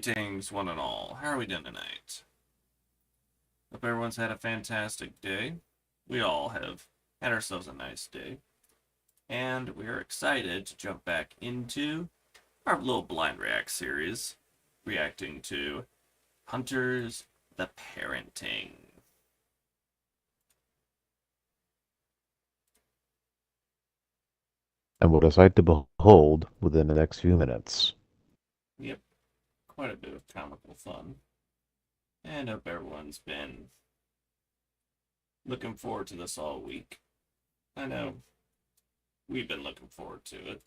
Greetings, one and all. How are we doing tonight? Hope everyone's had a fantastic day. We all have had ourselves a nice day. And we are excited to jump back into our little Blind React series, reacting to Hunters the Parenting. And we'll decide to behold within the next few minutes. Yep, quite a bit of comical fun. And hope everyone's been looking forward to this all week. I know we've been looking forward to it.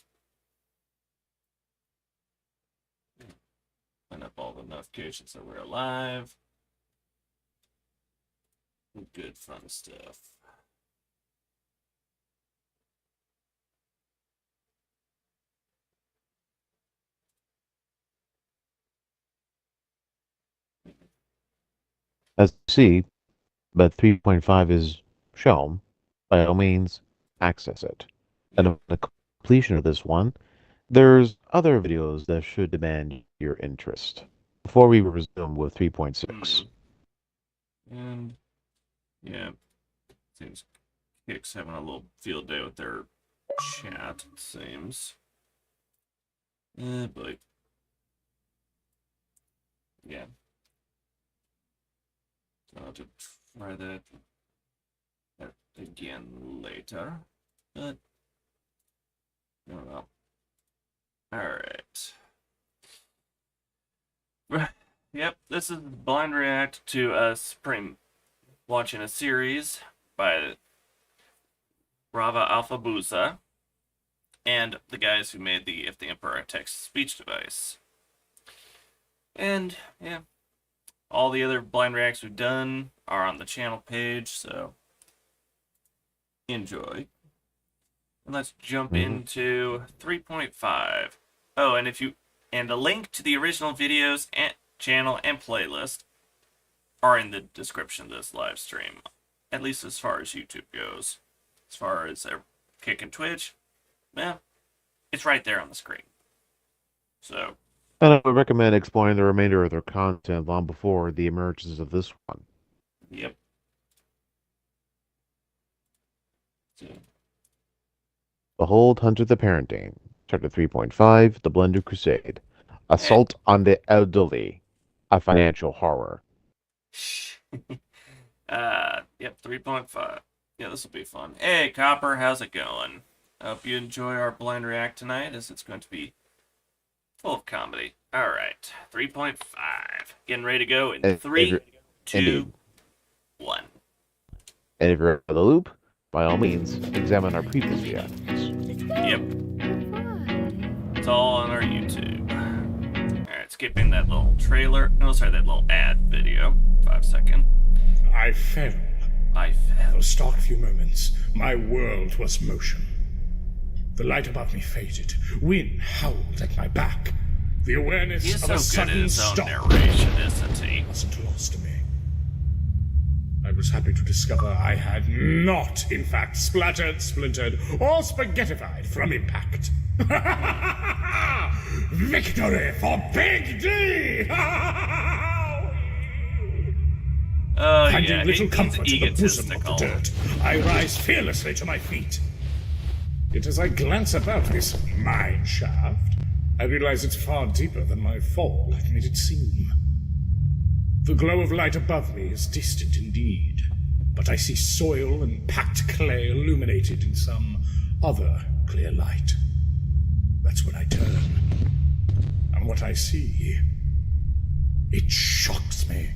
Put up all the notifications that we're alive. Good fun stuff. As you see, but 3.5 is shown. By all means, access it. And Yep. upon the completion of this one, there's other videos that should demand your interest before we resume with 3.6. And yeah, seems Kick's having a little field day with their chat, it seems. But yeah. So I'll have to try that again later. But oh well. Alright. Yep, this is Blind React to us watching a series by Rava Alphabusa and the guys who made the If the Emperor Text speech device. And yeah, all the other Blind Reacts we've done are on the channel page, so enjoy. And let's jump into 3.5. Oh, and a link to the original videos and channel and playlist are in the description of this live stream, at least as far as YouTube goes. As far as Kick and Twitch, it's right there on the screen. So, And I would recommend exploring the remainder of their content long before the emergence of this one. yep. So, Behold Hunter the Parenting, Chapter 3.5, The Blender Crusade. Assault on the Elderly, a financial horror. yep, 3.5. Yeah, this will be fun. Hey, Copper, how's it going? Hope you enjoy our Blind React tonight, as it's going to be full of comedy. Alright, 3.5. Getting ready to go in And 3, 2, indeed. 1. And if you're out of the loop, by all means, examine our previous reactions. Yep. It's all on our YouTube. Alright, skipping that little trailer. No, sorry, that little ad video. 5 second. I fell. For a stark few moments, my world was motion. The light above me faded. Wind howled at my back. The awareness He's of a so good at sudden his own stop narration, isn't he? wasn't lost to me. I was happy to discover I had not, in fact, splattered, splintered, or spaghettified from impact. Victory for Big D! Oh, Finding yeah, little he's comfort in the bosom of the egotistical. dirt, I rise fearlessly to my feet. Yet as I glance about this mine shaft, I realize it's far deeper than my fall had made it seem. The glow of light above me is distant indeed, but I see soil and packed clay illuminated in some other clear light. That's when I turn, and what I see, it shocks me.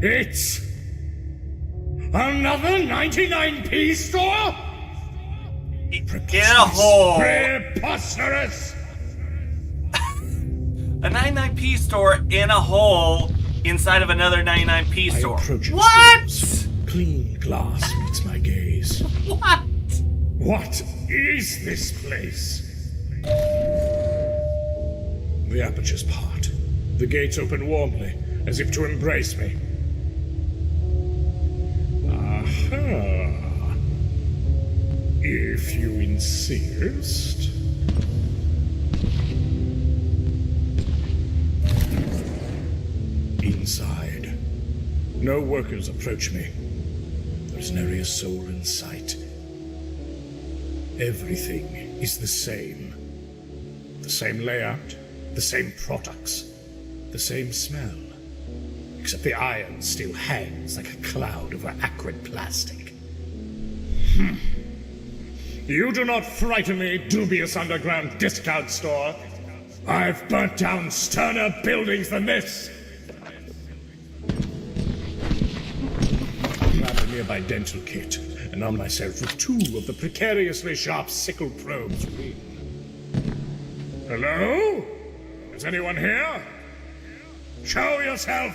It's another 99p store? Get a hole! Preposterous! A 99p store in a hole inside of another 99p I store. approach its What? doors. Clean glass meets my gaze. What? What is this place? The apertures part. The gates open warmly, as if to embrace me. Aha! If you insist. Inside. No workers approach me. There's nary a soul in sight. Everything is the same. The same layout, the same products, the same smell. Except the iron still hangs like a cloud over acrid plastic. You do not frighten me, dubious underground discount store. I've burnt down sterner buildings than this. Grab a nearby dental kit and arm myself with 2 of the precariously sharp sickle probes. Hello? Is anyone here? Show yourself!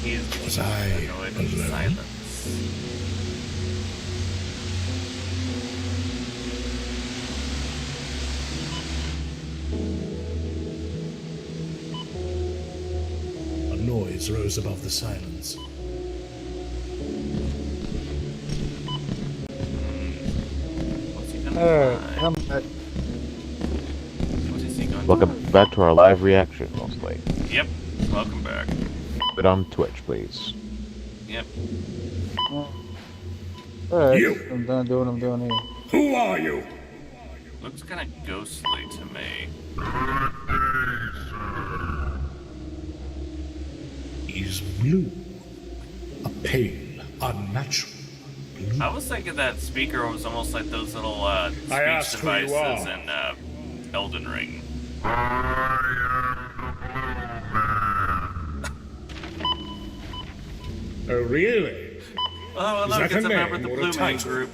He is Was I annoyed with alone? silence. A noise rose above the silence. What's he gonna Alright, find? I'm back. What is he going to Welcome back to our live reaction, mostly. Yep. Welcome back. But on Twitch, please. Yep. Alright, You. I'm done doing what I'm doing here. Who are you? Looks kind of ghostly to me. Is blue. A pale, unnatural blue. I was thinking that speaker was almost like those little speech asked who you devices are. in Elden Ring. Oh, really? Oh, Is look, that it's a a member of name the or a Blue Man title? group.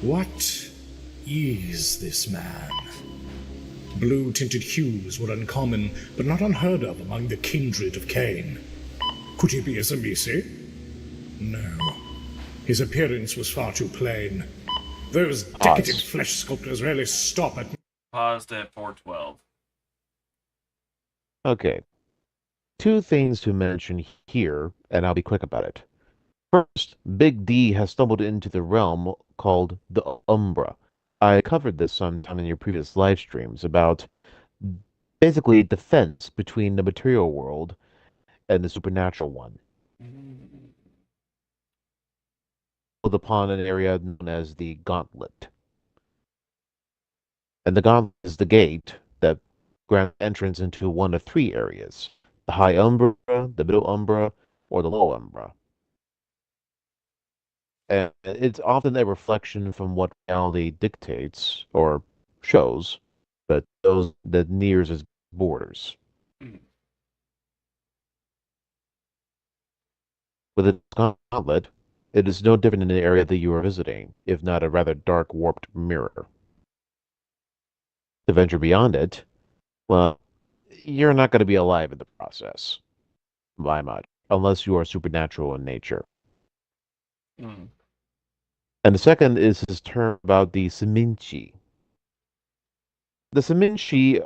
What is this man? Blue-tinted hues were uncommon, but not unheard of among the kindred of Cain. Could he be a Zamisi? No. His appearance was far too plain. Those decadent flesh sculptors rarely stop at Paused at 412. Okay. 2 things to mention here, and I'll be quick about it. First, Big D has stumbled into the realm called the Umbra. I covered this sometime in your previous live streams about basically defense between the material world and the supernatural one. Upon an area known as the Gauntlet. And the Gauntlet is the gate that grants entrance into one of 3 areas: the High Umbra, the Middle Umbra, or the Low Umbra. And it's often a reflection from what reality dictates or shows, but those that nears its borders. Mhm. With its gauntlet, it is no different in the area that you are visiting, if not a rather dark, warped mirror. To venture beyond it, well, you're not going to be alive in the process, by much, unless you are supernatural in nature. Mm. And the second is his term about the Seminci. The Seminci,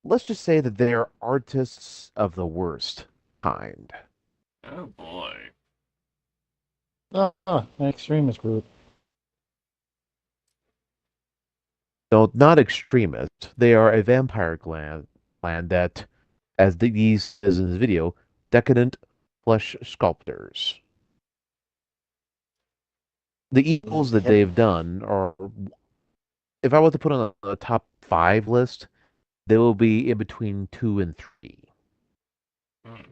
let's just say that they are artists of the worst kind. Oh boy. An extremist group. No, not extremist. They are a vampire clan that, as these is in this video, decadent flesh sculptors. The evils that they've done are, if I were to put on a top 5 list, they will be in between 2 and 3. Mm.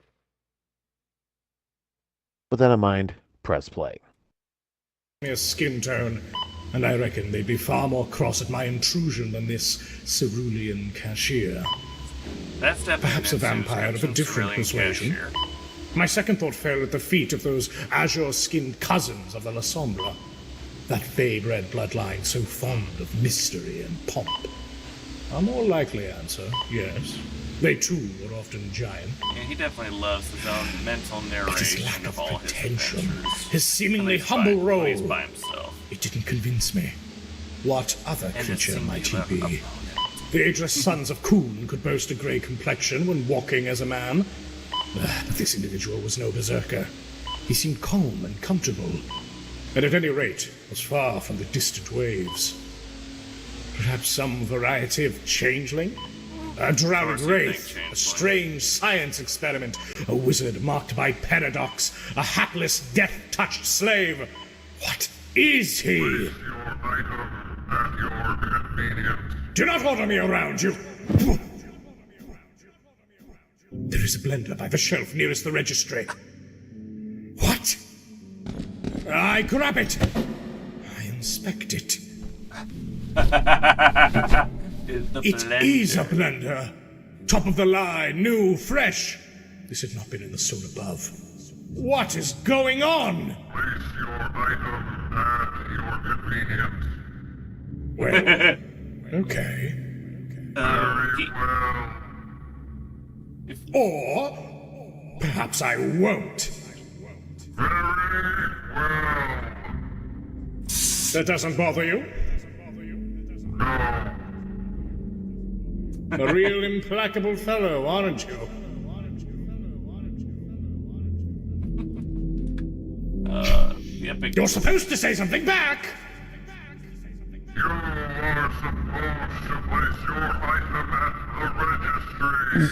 With that in mind, press play. mere skin tone, and I reckon they'd be far more cross at my intrusion than this cerulean cashier. That's definitely Perhaps a an vampire of a different Australian persuasion. cashier. My second thought fell at the feet of those azure-skinned cousins of the La Sombra. That fade red bloodline so fond of mystery and pomp. A more likely answer, yes. They too were often giant. Yeah, he definitely loves his own mental But his narration lack of of all his pretension, adventures. his seemingly At least humble when role, he's by himself. it didn't convince me. What other And a creature might he singular be? opponent. The ageless sons of Khun could boast a grey complexion when walking as a man. But this individual was no berserker. He seemed calm and comfortable, and at any rate was far from the distant waves. Perhaps some variety of changeling? A drowned Of course you'd think wraith, a changeling. strange science experiment, a wizard marked by paradox, a hapless, death-touched slave. What is he? Your item at your convenience. Do not order me around, you! There is a blender by the shelf nearest the registry. What? I grab it. I inspect it. It is a blender. Top of the line, new, fresh. This had not been in the store above. What is going on? Place your item at your convenience. Well, okay. Very well. Or perhaps I won't. Very well. That doesn't bother you? No. A real implacable fellow, aren't you? Epic. You're supposed to say something back! You are supposed to place your item at the registry.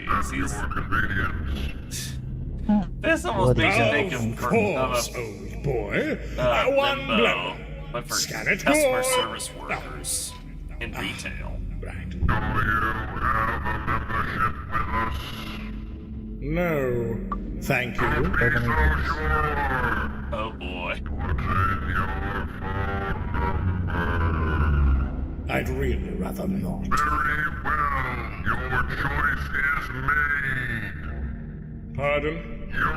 Yes, he's- At your convenience. This almost makes you think Of of course, of old boy. a One limbo, blow. but for Scan it customer good. service workers in retail. Right. Do you have a membership with us? No, thank you. Be so sure. Oh boy. What's in your phone number? I'd really rather not. Very well. Your choice is made. Pardon? Your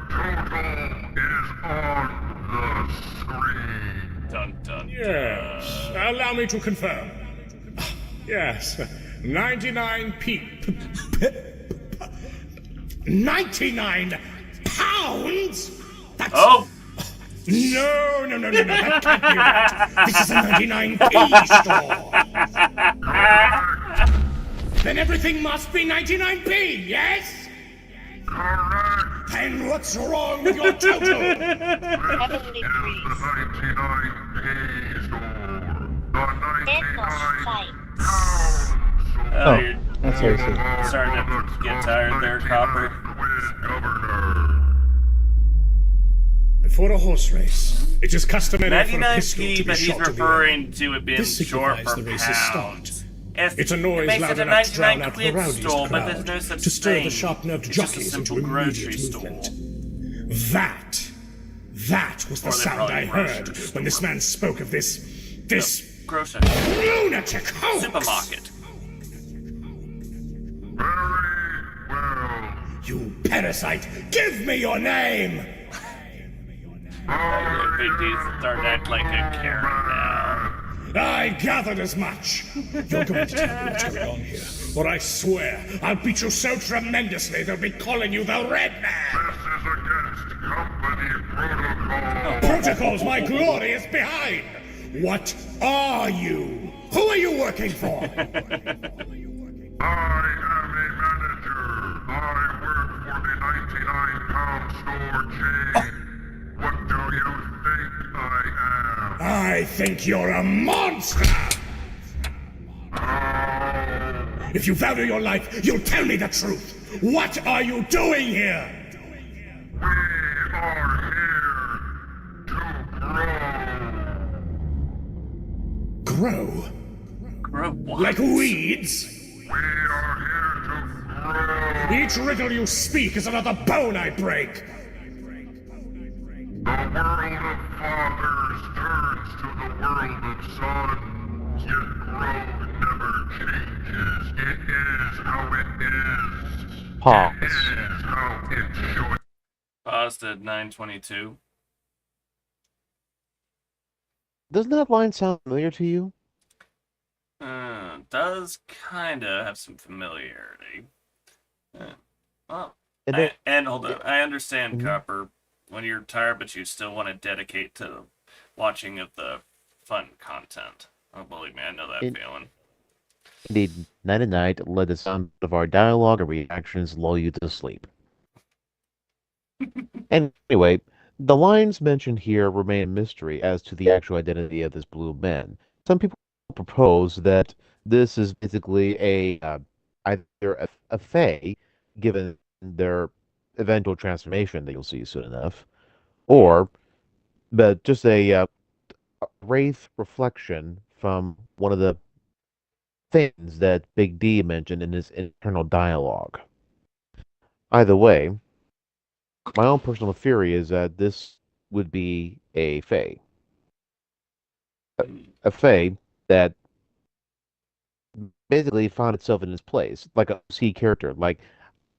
total is on the screen. Dun dun. Yes. Allow me to confirm. Yes. 99p. 99 pounds? That's... Oh! No, that can't be right. This is a 99p store. Then everything must be 99p, yes? Correct. Then what's wrong with your total? Heavenly Is the Breeze. 99p store. The Endless 99 fight. pound store. Oh, you're That's what I said. starting to get tired there, Copper. Quiz governor. Before a horse race, it is customary for a 99 pistol to p, be but he's shot to the air. referring to it being This short signifies for the race's pounds. start. It's a noise it makes loud it a enough to drown 99 out the quid rowdiest store, but crowd, there's no such to stir thing. the sharp-nerved It's just a jockeys into simple grocery immediate store. movement. That was the Or they're sound probably I heard grocery when this man spoke of this Grocery. lunatic hoax. Supermarket. Very well. You parasite, give me your name! Big D's starting to act like a Karen now. I gathered as much. You're going to tell me what's going on here, or I swear I'll beat you so tremendously they'll be calling you the Red Man. This is against company protocol. Protocol's my glory is behind. What are you? Who are you working for? I am a manager. I work for the 99 pound store chain. What do you think I am? I think you're a monster. Oh, If you value your life, you'll tell me the truth. What are you doing here? we are here to grow. Grow? Grow what? Like weeds? We are here to grow. Each riddle you speak is another bone I break. The world of fathers turns to the world of sons, yet growth never changes. It is how it is. Pause. It is how it should. Paused at 9:22. Doesn't that line sound familiar to you? Does kinda have some familiarity. Well, And then, and hold on, I understand, Mhm. Copper, when you're tired, but you still want to dedicate to watching of the fun content. Oh, believe me, I know that In, feeling. Indeed, night and night, let the sound of our dialogue and reactions lull you to sleep. Anyway, the lines mentioned here remain a mystery as to the actual identity of this blue man. Some people propose that this is basically either a fae, given their eventual transformation that you'll see soon enough, Hmm. or but just a wraith reflection from one of the things that Big D mentioned in his internal dialogue. Either way, my own personal theory is that this would be a fae. Hmm. A fae that basically found itself in its place, like a C character. Like,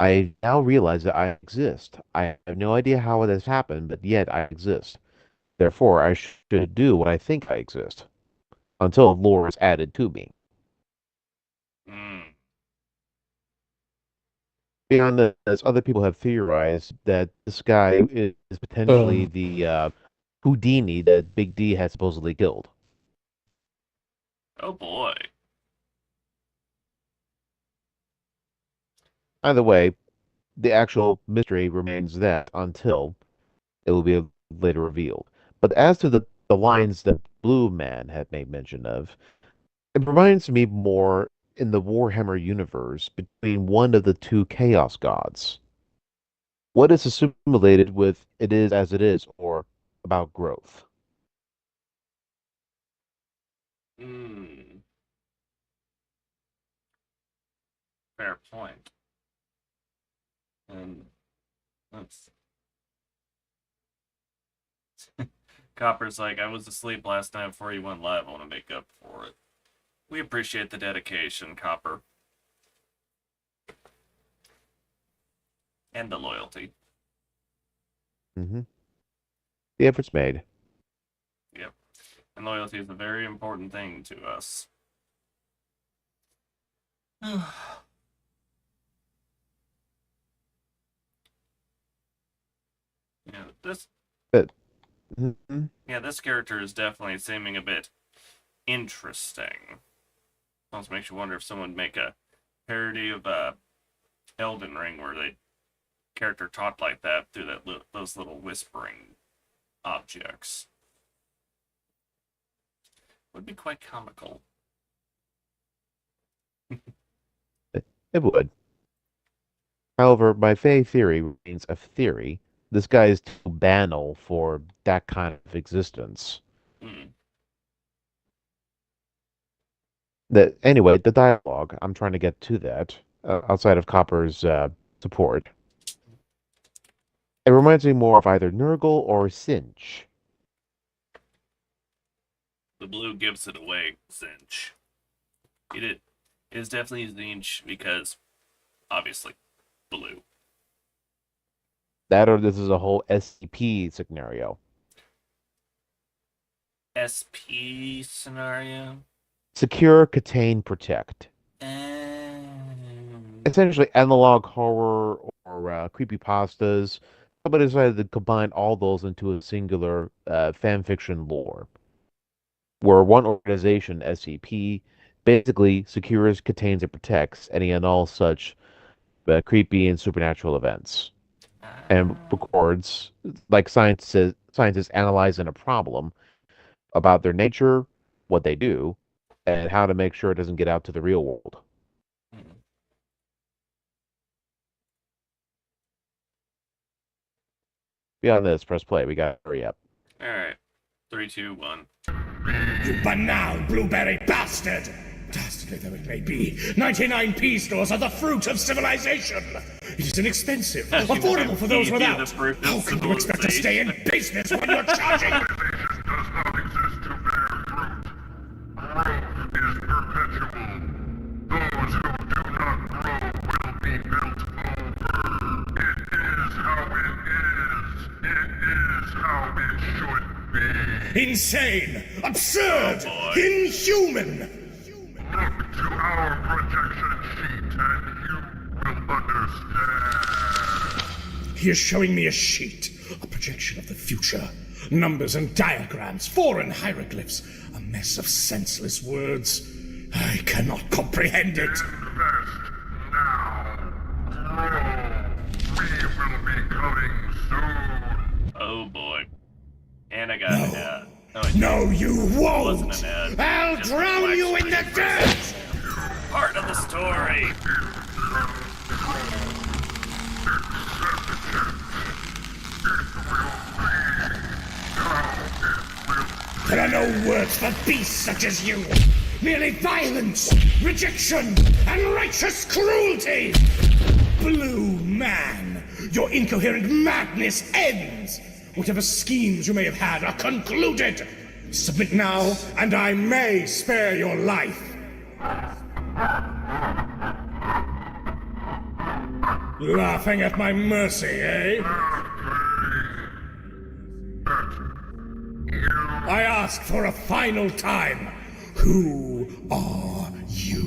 I now realize that I exist. I have no idea how it has happened, but yet I exist. Therefore, I should do what I think I exist until lore is added to me. Hmm. Beyond this, other people have theorized that this guy is potentially Uh, the Houdini that Big D had supposedly killed. Oh boy. Either way, the actual mystery remains that until it will be later revealed. But as to the lines that Blue Man had made mention of, it reminds me more in the Warhammer universe between one of the two Chaos Gods. What is assimilated with it is as it is, or about growth. Hmm. Fair point. And that's Copper's like, I was asleep last night before you went live. I want to make up for it. We appreciate the dedication, Copper, and the loyalty. Hmm. The effort's made. Yep. And loyalty is a very important thing to us. Yeah, this But, mhm. yeah, this character is definitely seeming a bit interesting. Almost makes you wonder if someone would make a parody of Elden Ring where the character talked like that through those little whispering objects. Would be quite comical. It would. However, my Fey theory remains a theory. This guy is too banal for that kind of existence. Hmm. That anyway, the dialogue. I'm trying to get to that outside of Copper's support. It reminds me more of either Nurgle or Sinch. The blue gives it away, Zinch. It is definitely Zinch because obviously blue. That or this is a whole SCP scenario. SP scenario. Secure, contain, protect. Um, Essentially analog horror or creepypastas. Somebody decided to combine all those into a singular fan fiction lore, where one organization, SCP, basically secures, contains, and protects any and all such creepy and supernatural events, and records, like scientists analyzing a problem about their nature, what they do, and how to make sure it doesn't get out to the real world. Beyond this, press play. We got to hurry up. all right, 3, 2, 1. You banal blueberry bastard! Dastardly though it may be, 99p stores are the fruit of civilization. It is inexpensive, affordable for those without. How can you expect to stay in business when you're charging? Civilization does not exist to bear fruit. Growth is perpetual. Those who do not grow will be built over. It is how it is. It is how it should be. Insane! Absurd! Oh, boy. Inhuman! Look to our projection sheet and you will understand. He is showing me a sheet, a projection of the future. Numbers and diagrams, foreign hieroglyphs, a mess of senseless words. I cannot comprehend it. Invest now. Grow. We will be coming soon. Oh boy. And I got an ad. Oh, it No, you won't! wasn't an ad. I'll Just drown a you in the dirt! part of the story. There are no words for beasts such as you. Merely violence, rejection, and righteous cruelty. Blue man, your incoherent madness ends. Whatever schemes you may have had are concluded. Submit now, and I may spare your life. Laughing at my mercy, eh? I ask for a final time. Who are you?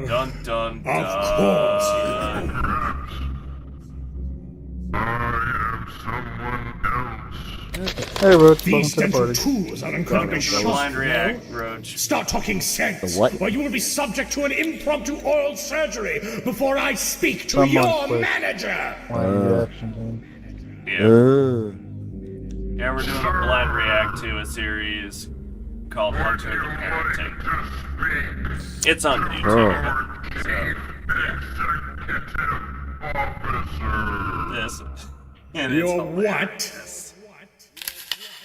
Dun dun dun. Of course you. I am someone else. Hey, Roach, welcome These to the dental party. tools are incredibly sharp. Blind no? react, Roach. Start talking sense, what? or you will be subject to an impromptu oral surgery before I speak to Someone your quit. manager. Blind reaction team. Yeah. Yeah, we're doing a blind react to a series called Hunter the Parenting. It's on YouTube. So, yeah. This. And it's You're hilarious. what?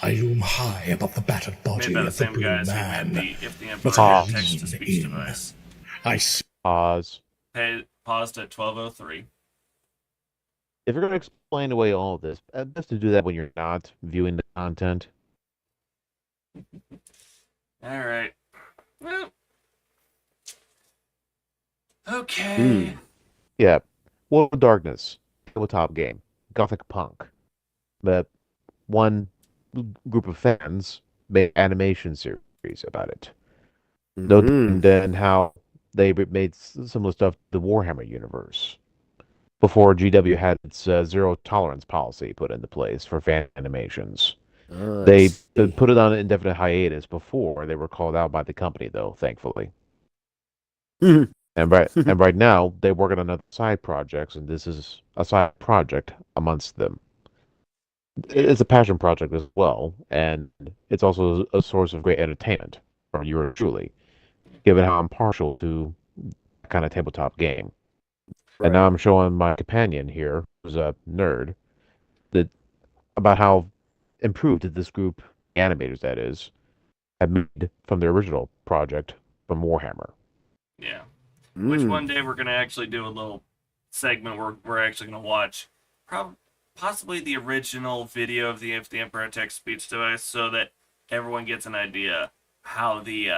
I loom high above the battered body Made by the of the same blue guys who man. made the If the But Empire I Had Text-to-Speech lean in. device. I see. Pause. Hey, paused at 12:03. If you're going to explain away all of this, best to do that when you're not viewing the content. All right. Well. Okay. Yeah. World of Darkness. Tabletop game. Gothic punk. But one group of fans made an animation series about it. And then how they made similar stuff to the Warhammer universe. Before GW had its zero tolerance policy put into place for fan animations. They put it on an indefinite hiatus before they were called out by the company, though, thankfully. And right now, they're working on other side projects, and this is a side project amongst them. It's a passion project as well, and it's also a source of great entertainment for you truly, given how I'm partial to that kind of tabletop game. And now I'm showing my companion here, who's a nerd, that about how improved this group, animators that is, have made from their original project from Warhammer. Yeah. Which one day we're going to actually do a little segment where we're actually going to watch possibly the original video of the If the Emperor Text Speech device so that everyone gets an idea how the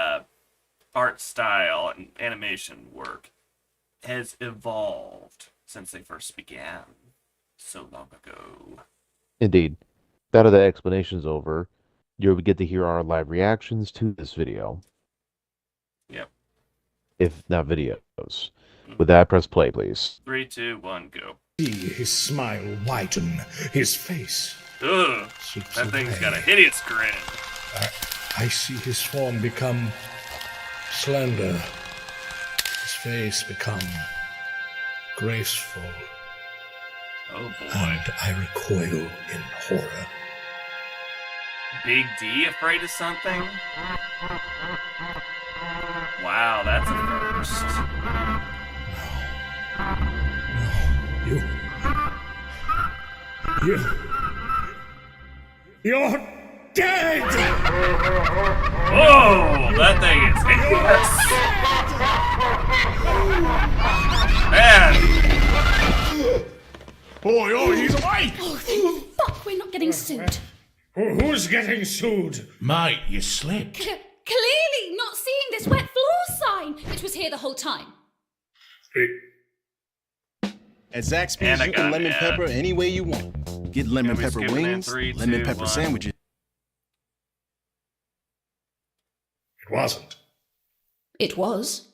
art style and animation work has evolved since they first began so long ago. Indeed. Now that the explanation's over, you'll get to hear our live reactions to this video. Yep. If not videos. With that, press play, please. 3, 2, 1, go. See his smile widen, his face. Ugh, slips that thing's away. got a hideous grin. I see his form become slender, his face become graceful, Oh boy. and I recoil in horror. Big D afraid of something? Wow, that's a first. You're dead! Whoa, that thing is hideous. Man, Oh, he's awake! Oh, thank fuck we're not getting sued. Who's getting sued? Mate, you slipped. Clearly not seeing this wet floor sign. It was here the whole time. At Zaxby's, And I you got can lemon it. pepper any way you want. Get lemon we pepper skipping in wings, 3, lemon 2, pepper 1. sandwiches. It wasn't. It was.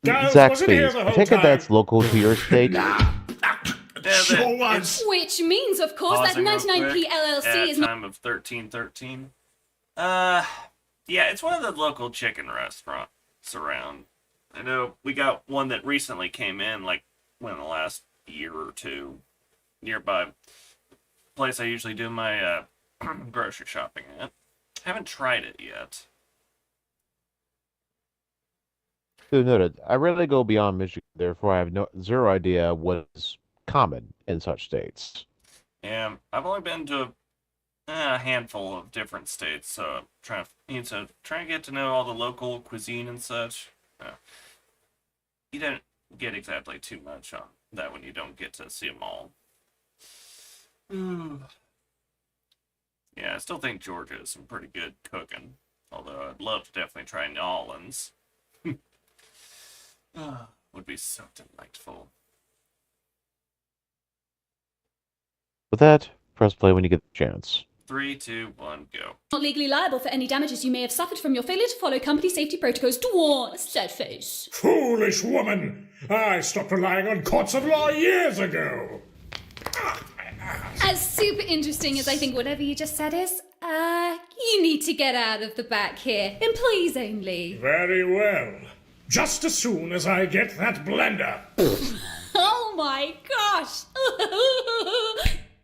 Giles Zach wasn't here Space, the I whole take it time. that's local to your state? Sure was. Which means, of course, that Pausing real 99p quick, LLC at is not. time of 1313. Yeah, it's one of the local chicken restaurants around. I know we got one that recently came in, like, within the last year or two, nearby place I usually do my grocery shopping at. Haven't tried it yet. Duly noted. I rarely go beyond Michigan, therefore I have zero idea what is common in such states. Yeah, I've only been to a handful of different states, so I'm trying to get to know all the local cuisine and such. You don't get exactly too much on that when you don't get to see them all. Yeah, I still think Georgia is some pretty good cooking, although I'd love to definitely try New Orleans. Would be so delightful. With that, press play when you get the chance. 3, 2, 1, go. Not legally liable for any damages you may have suffered from your failure to follow company safety protocols. Dwarf, sad face. Foolish woman! I stopped relying on courts of law years ago. As super interesting as I think whatever you just said is, you need to get out of the back here. Employees only. Very well. Just as soon as I get that blender. Oh my gosh!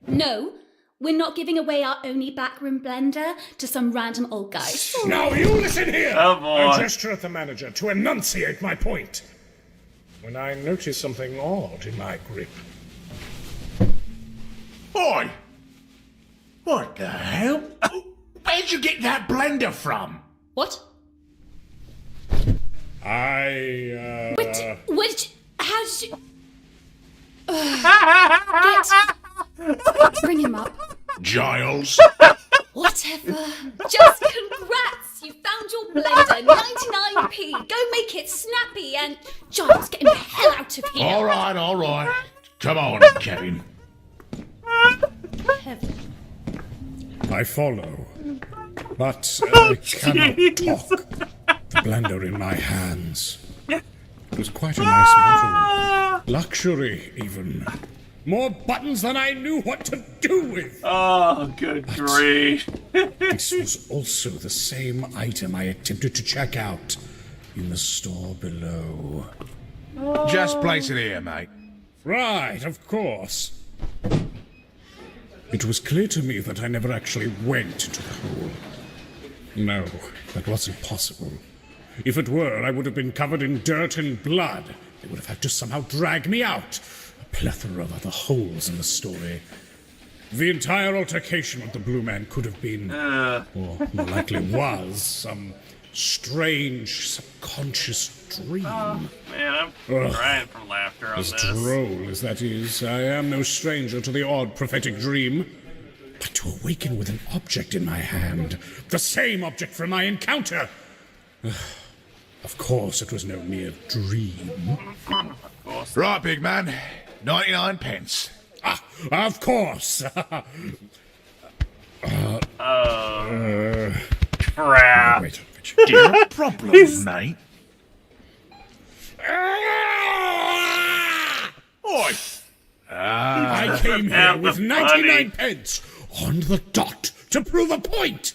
No, we're not giving away our only backroom blender to some random old guy. Now you listen here! Oh, boy. I gesture at the manager to enunciate my point. When I notice something odd in my grip. Oi! What the hell? Where'd you get that blender from? What? I, How did you... Bring him up. Giles? Whatever. Just congrats! You found your blender, 99p. Go make it snappy and... Giles, get him the hell out of here. All right. Come on, Kevin. Heaven. I follow. But I cannot talk. The blender in my hands. It was quite a nice model. Luxury, even. More buttons than I knew what to do with. Oh, good grief. This was also the same item I attempted to check out in the store below. Just place it here, mate. Right, of course. It was clear to me that I never actually went into the hole. No, that wasn't possible. If it were, I would have been covered in dirt and blood. They would have had to somehow drag me out. A plethora of other holes in the story. The entire altercation with the Blue Man could have been, or more likely was, some strange subconscious dream. Man, I'm crying from laughter on As this. droll as that is, I am no stranger to the odd prophetic dream. But to awaken with an object in my hand, the same object from my encounter. Of course, it was no mere dream. Right, big man. 99 pence. Ah, of course. Crap. Wait. Do you have a problem, mate? Oi! I came here Have with the 99 money. pence on the dot to prove a point.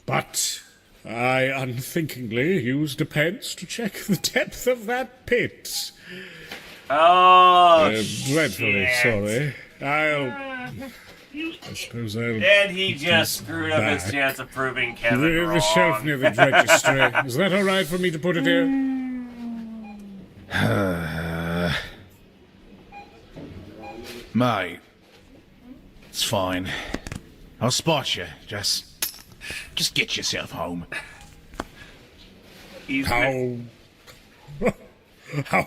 But I unthinkingly used a pence to check the depth of that pit. Oh, Dreadfully shit. sorry. I suppose I'll... And he just screwed up his back. chance of proving Kevin The shelf wrong. near the registry. Is that all right for me to put it here? Mate. It's fine. I'll spot you. Just get yourself home. He's How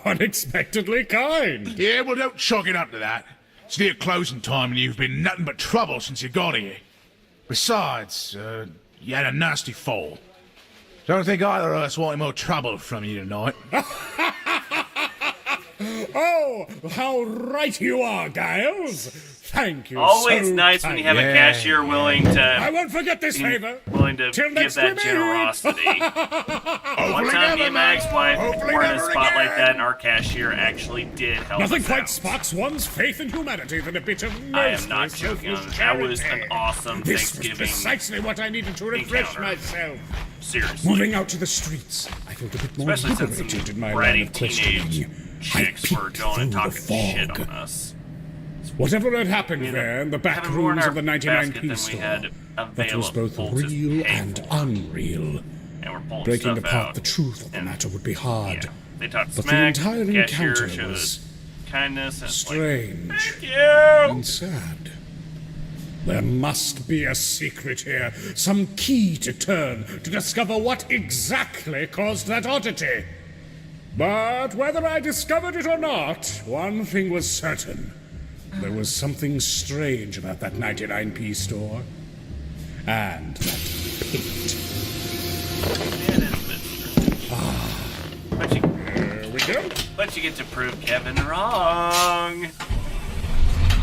unexpectedly kind. Yeah, well, don't chalk it up to that. It's near closing time and you've been nothing but trouble since you got here. Besides, you had a nasty fall. Don't think either of us want any more trouble from you tonight. Oh, how right you are, Giles. Thank you always so nice when you have a Yeah, cashier willing I to won't forget this favor. willing to Till give next that we meet. generosity. One time me and my ex-wife were in a spot like that, and our cashier actually did help Nothing us quite out. sparks one's faith in humanity than a bit of I am not mercy, joking on selfless that. That was charity. an awesome This was Thanksgiving. precisely what I needed to refresh encounter. myself. Seriously. Moving out to the streets, I felt a bit more Especially since some liberated in my line bratty of questioning. teenage I chicks were peeked going and through the talking shit fog. on us. Whatever had happened there in the back Having more in rooms our of the basket 99p than we store, had a that veil was of both bolts to real pay and for. unreal. And we're pulling Breaking stuff apart out. the truth of the And, matter would be hard. Yeah, they talked But the smack. entire Cashier encounter showed was kindness and it's like, strange thank you. and sad. There must be a secret here, some key to turn to discover what exactly caused that oddity. But whether I discovered it or not, one thing was certain. There was something strange about that 99p store. And that pit. Yeah, it is a bit strange. There we go. But you get to prove Kevin wrong.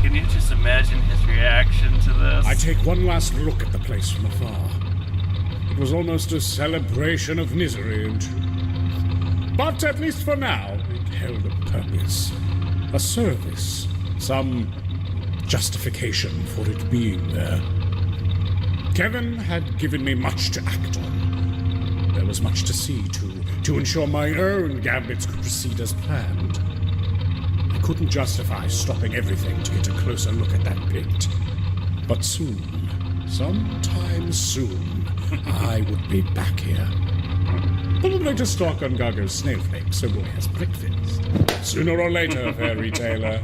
Can you just imagine his reaction to this? I take one last look at the place from afar. It was almost a celebration of misery and truth. But at least for now, it held a purpose, a service, some justification for it being there. Kevin had given me much to act on. There was much to see to ensure my own gambits could proceed as planned. I couldn't justify stopping everything to get a closer look at that pit. But soon, sometime soon, I would be back here. Probably to stalk on Gargo's snowflakes so boy has breakfast. Sooner or later, fair retailer,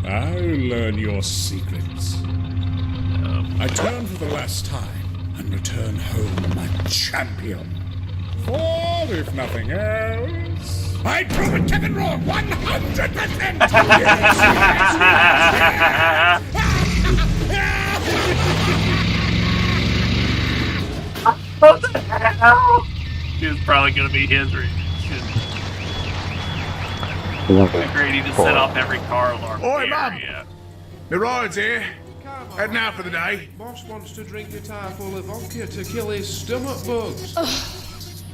I'll learn your secrets. I turn for the last time and return home my champion. For if nothing else, I prove Kevin wrong 100%! What the hell? It's probably gonna be his reaction. Agreed, he just set off every car alarm. Oi, in the Mum. area. The ride's here. Heading out for the day. Boss wants to drink a tire full of vodka to kill his stomach bugs.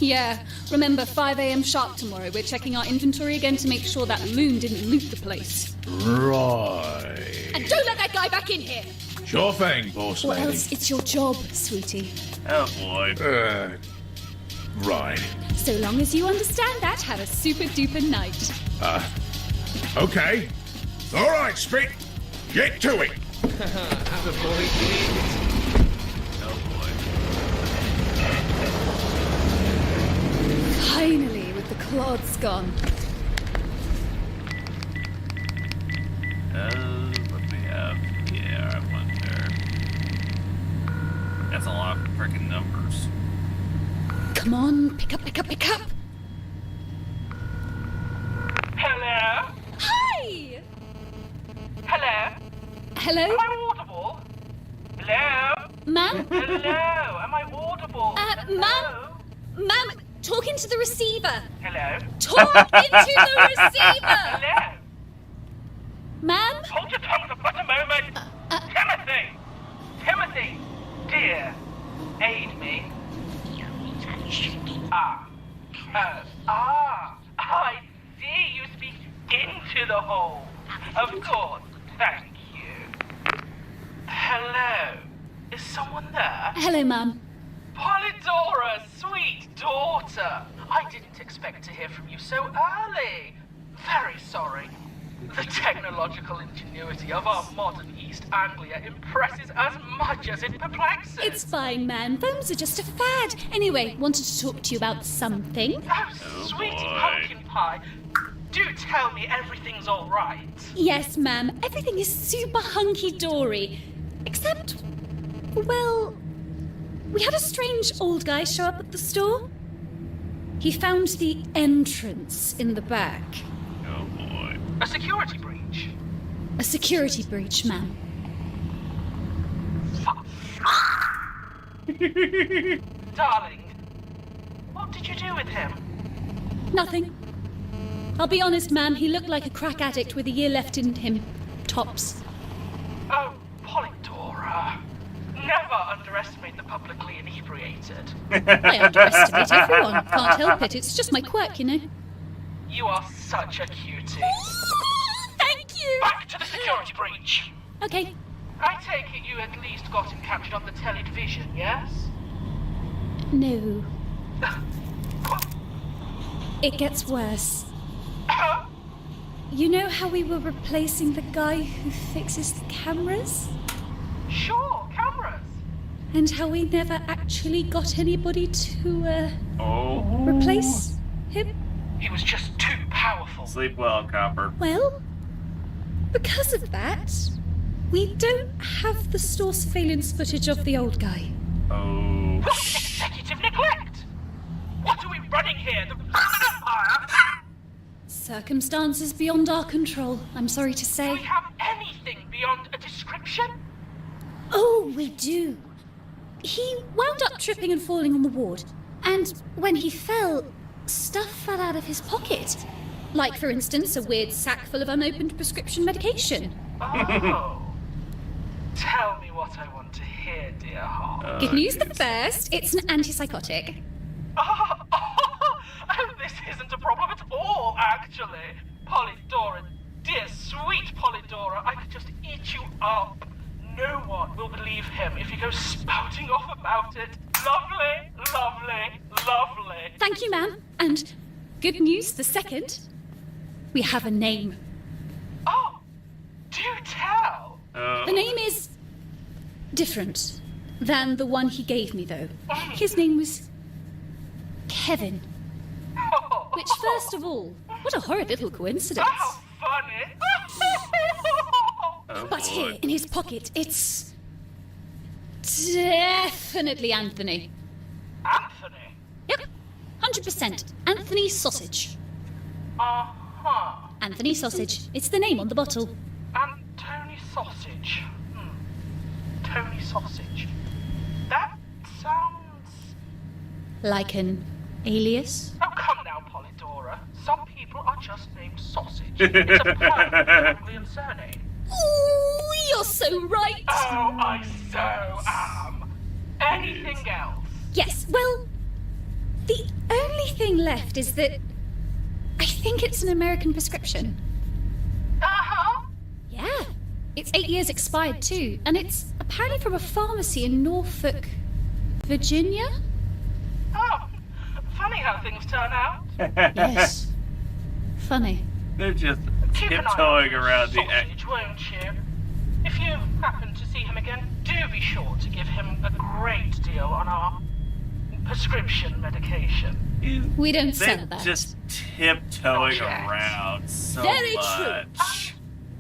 Yeah, remember 5 a.m. sharp tomorrow. We're checking our inventory again to make sure that moon didn't loot the place. Right. And don't let that guy back in here! Sure thing, boss Or lady. else it's your job, sweetie. Oh boy. Right. So long as you understand that, have a super duper night. Okay. All right, Spit. Get to it. Attaboy, kid. Oh boy. Finally, with the clods gone. What do we have? Yeah, I wonder. That's a lot of freaking numbers. Come on, pick up, pick up, pick up! Hello? Hi! Hello? Hello? Am I audible? Hello? Ma'am? Hello? Am I audible? Ma'am? Ma'am, talk into the receiver! Hello? Talk into the receiver! Hello? Ma'am? Hold your tongue for but a moment. Timothy! Timothy! Dear, aid me. I see you speak into the hole. Of course, thank you. Hello? Is someone there? Hello, ma'am. Polydora, sweet daughter! I didn't expect to hear from you so early. Very sorry. The technological ingenuity of our modern East Anglia impresses as much as it perplexes. It's fine, man. Phones are just a fad. Anyway, wanted to talk to you about something. Oh, sweet pumpkin pie. Do tell me everything's all right. Yes, ma'am. Everything is super hunky-dory. Except, well, we had a strange old guy show up at the store. He found the entrance in the back. Oh boy. A security breach. A security breach, ma'am. Darling, what did you do with him? Nothing. I'll be honest, ma'am. He looked like a crack addict with a year left in him. Tops. Oh, Polydora. Never underestimate the publicly inebriated. underestimated. I underestimate everyone. Can't help it. It's just my quirk, you know. You are such a cutie. Thank you! Back to the security breach. Okay. I take it you at least got him captured on the television, yes? No. It gets worse. You know how we were replacing the guy who fixes the cameras? Sure, cameras. And how we never actually got anybody to, Oh. replace him? He was just too powerful. Sleep well, Copper. Well, because of that, we don't have the store surveillance footage of the old guy. Oh. Executive neglect. What are we running here? The Empire? Circumstances beyond our control, I'm sorry to Do say. we have anything beyond a description? Oh, we do. He wound up tripping and falling on the ward. And when he fell, stuff fell out of his pocket. Like, for instance, a weird sack full of unopened prescription medication. Oh. Tell me what I want to hear, dear heart. Good news first, it's an antipsychotic. Oh, this isn't a problem at all, actually. Polydora, dear sweet Polydora, I could just eat you up. No one will believe him if he goes spouting off about it. Lovely, lovely, lovely. Thank you, ma'am. And good news the second. We have a name. Oh, do tell. The name is different than the one he gave me, though. His name was Kevin. Which, first of all, what a horrid little coincidence. How funny. Oh, But boy. here, in his pocket, it's definitely Anthony. Anthony. Yep, 100%. Anthony Sausage. Uh-huh. Anthony Sausage. It's the name on the bottle. And Tony Sausage. Tony Sausage. That sounds... Like an alias? Oh, come now, Polydora. Some people are just named Sausage. It's a perfect family and surname. Ooh, you're so right. Oh, I so am. Anything else? Yes, well, the only thing left is that I think it's an American prescription. Uh-huh. Yeah. It's 8 years expired too, and it's apparently from a pharmacy in Norfolk, Virginia? Oh, funny how things turn out. Yes. Funny. They're just Keep an eye tiptoeing on around the. Sausage, won't you? If you happen to see him again, do be sure to give him a great deal on our prescription medication. We don't They're sell that. just tiptoeing Not yet. around so Very true. much.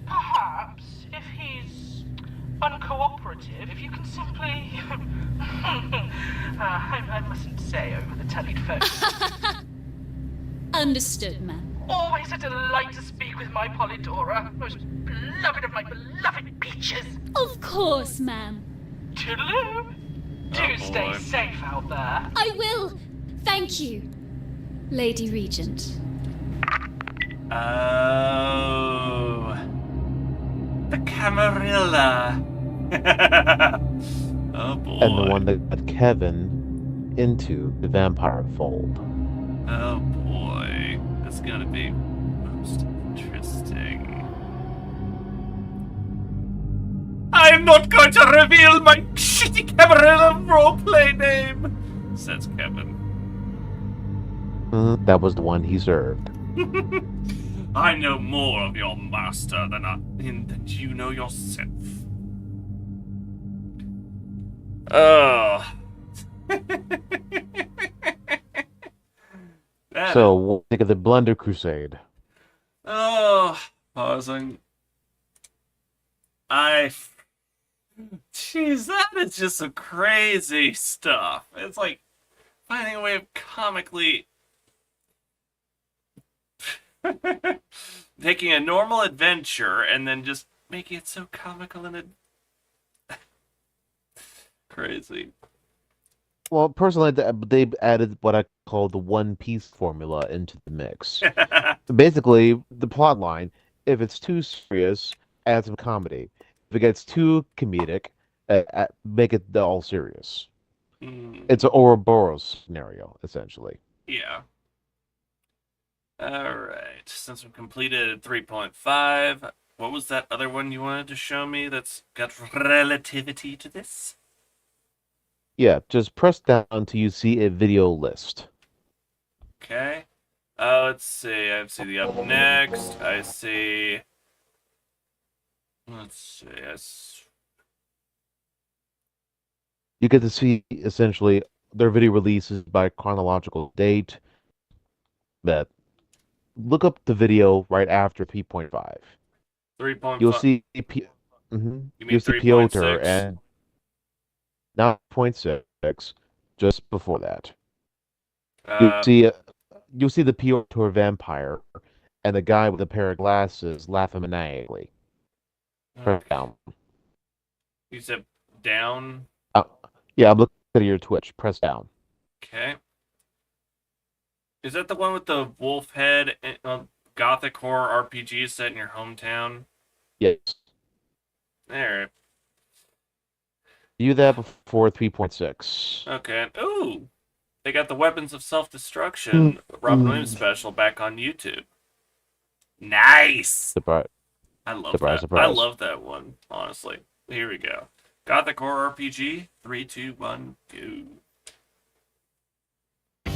Perhaps, if he's uncooperative, if you can simply... I mustn't say over the telephone. Understood, ma'am. Always a delight to speak with my Polydora, most beloved of my beloved peaches. Of course, ma'am. Toodaloo. Do Oh, stay boy. safe out there. I will. Thank you, Lady Regent. Oh. The Camarilla. Oh boy. And the one that got Kevin into the vampire fold. Oh boy. That's gonna be most interesting. I'm not going to reveal my shitty Camarilla roleplay name, says Kevin. That was the one he served. I know more of your master than you know yourself. Oh. So, what do you think of the Blunder Crusade? Oh, pausing. Jeez, that is just some crazy stuff. It's like finding a way of comically taking a normal adventure and then just making it so comical and crazy. Well, personally, they added what I call the One Piece formula into the mix. Basically, the plot line, if it's too serious, add some comedy. If it gets too comedic, make it all serious. It's an Ouroboros scenario, essentially. Yeah. Alright, since we completed 3.5, what was that other one you wanted to show me that's got relativity to this? Yeah, just press down until you see a video list. Okay. Let's see. I see the up next. I see. Let's see. You get to see essentially their video releases by chronological date. But look up the video right after 3.5. 3.5. You'll see You mean you'll see Piotr 3.6? and 9.6 just before that. You'll see you'll see the Piotr vampire and the guy with a pair of glasses laughing maniacally. Press Okay. down. You said down? Yeah, I'm looking at your Twitch. Press down. Okay. Is that the one with the wolf head and gothic horror RPG set in your hometown? Yes. There. View that before 3.6. Okay. Ooh! They got the Weapons of Self-Destruction Robin Williams special back on YouTube. Nice! Surprise. I love Surprise, that. surprise. I love that one, honestly. Here we go. Gothic horror RPG. 3, 2, 1, go.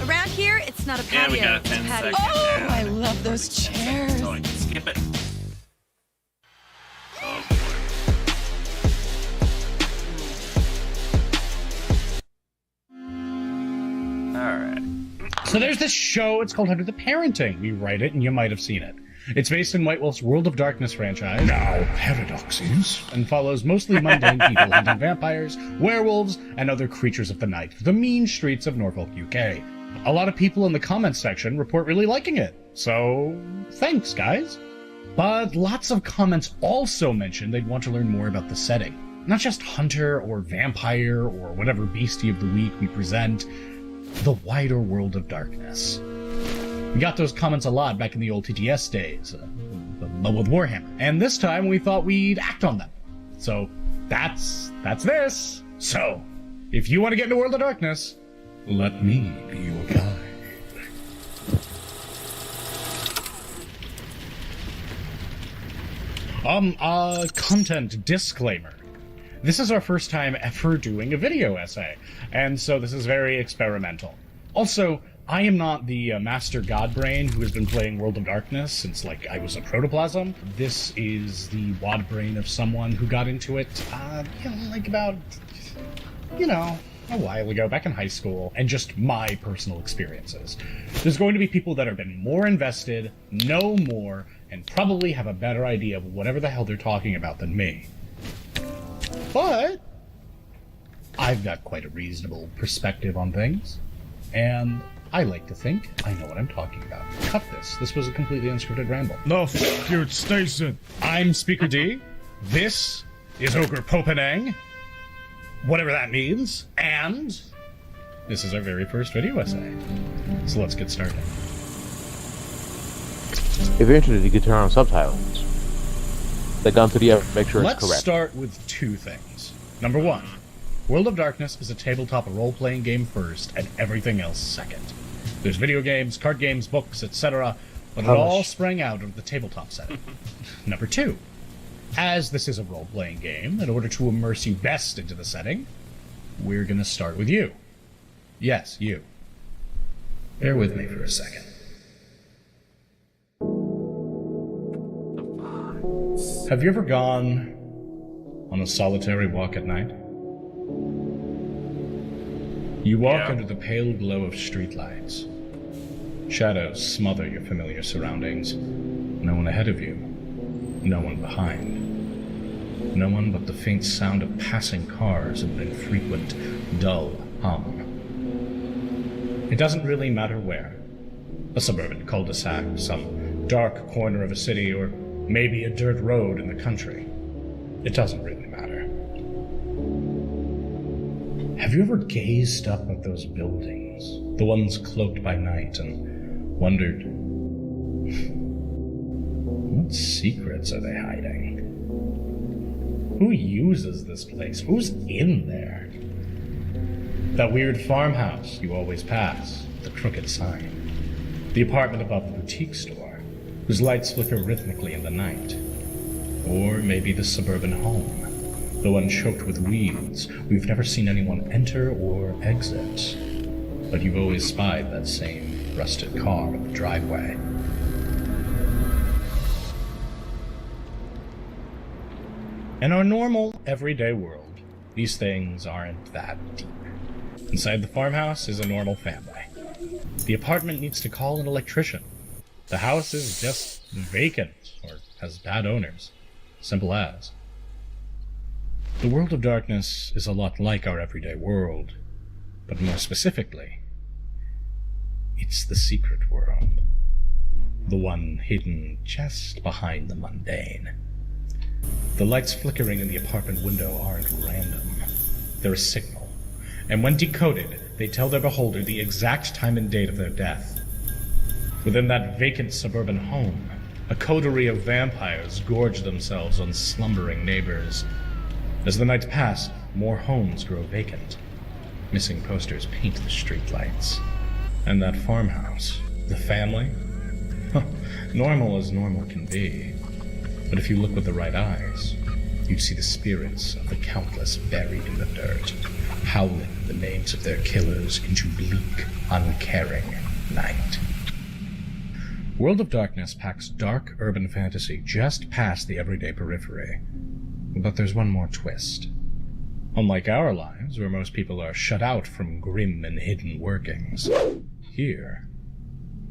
Around here, it's not a patio. And we got a it's 10 a patio. second. Oh, ad. I love those chairs. So I can skip it. Oh boy. Alright. So there's this show, it's called Under the Parenting. We write it, and you might have seen it. It's based in White Wolf's World of Darkness franchise. Now, paradoxes. And follows mostly mundane people hunting vampires, werewolves, and other creatures of the night through the mean streets of Norfolk, UK. A lot of people in the comments section report really liking it. So, thanks, guys. But lots of comments also mentioned they'd want to learn more about the setting. Not just hunter or vampire or whatever beastie of the week we present, the wider world of darkness. We got those comments a lot back in the old TTS days, but with Warhammer. And this time we thought we'd act on them. So that's this. So, if you want to get into World of Darkness, let me be your guide. Content disclaimer. This is our first time ever doing a video essay, and so this is very experimental. Also, I am not the master godbrain who has been playing World of Darkness since, I was a protoplasm. This is the WoD brain of someone who got into it, a while ago, back in high school, and just my personal experiences. There's going to be people that have been more invested, know more, and probably have a better idea of whatever the hell they're talking about than me. But I've got quite a reasonable perspective on things, and I like to think I know what I'm talking about. Cut this. This was a completely unscripted ramble. No, you, Station. I'm Speaker D. This is Ogre Popenang, whatever that means, and this is our very first video essay. So let's get started. If you're interested, you can turn on subtitles. Click onto the make sure it's Let's correct. start with two things. Number one, World of Darkness is a tabletop role-playing game first, and everything else second. There's video games, card games, books, etc., but it all sprang out of the tabletop setting. Number two, as this is a role-playing game, in order to immerse you best into the setting, we're going to start with you. Yes, you. Bear with me for a second. Have you ever gone on a solitary walk at night? You walk under the pale glow of streetlights. Shadows smother your familiar surroundings. No one ahead of you. No one behind. No one but the faint sound of passing cars and an infrequent, dull hum. It doesn't really matter where. A suburban cul-de-sac, some dark corner of a city, or maybe a dirt road in the country. It doesn't really matter. Have you ever gazed up at those buildings, the ones cloaked by night, and wondered, what secrets are they hiding? Who uses this place? Who's in there? That weird farmhouse you always pass, the crooked sign. The apartment above the boutique store, whose lights flicker rhythmically in the night. Or maybe the suburban home, the one choked with weeds we've never seen anyone enter or exit. But you've always spied that same rusted car in the driveway. In our normal, everyday world, these things aren't that deep. Inside the farmhouse is a normal family. The apartment needs to call an electrician. The house is just vacant, or has bad owners. Simple as. The world of darkness is a lot like our everyday world, but more specifically, it's the secret world. The one hidden just behind the mundane. The lights flickering in the apartment window aren't random. They're a signal, and when decoded, they tell their beholder the exact time and date of their death. Within that vacant suburban home, a coterie of vampires gorge themselves on slumbering neighbors. As the nights pass, more homes grow vacant. Missing posters paint the streetlights. And that farmhouse, the family? Normal as normal can be. But if you look with the right eyes, you'd see the spirits of the countless buried in the dirt, howling the names of their killers into bleak, uncaring night. World of Darkness packs dark urban fantasy just past the everyday periphery. But there's one more twist. Unlike our lives, where most people are shut out from grim and hidden workings, here,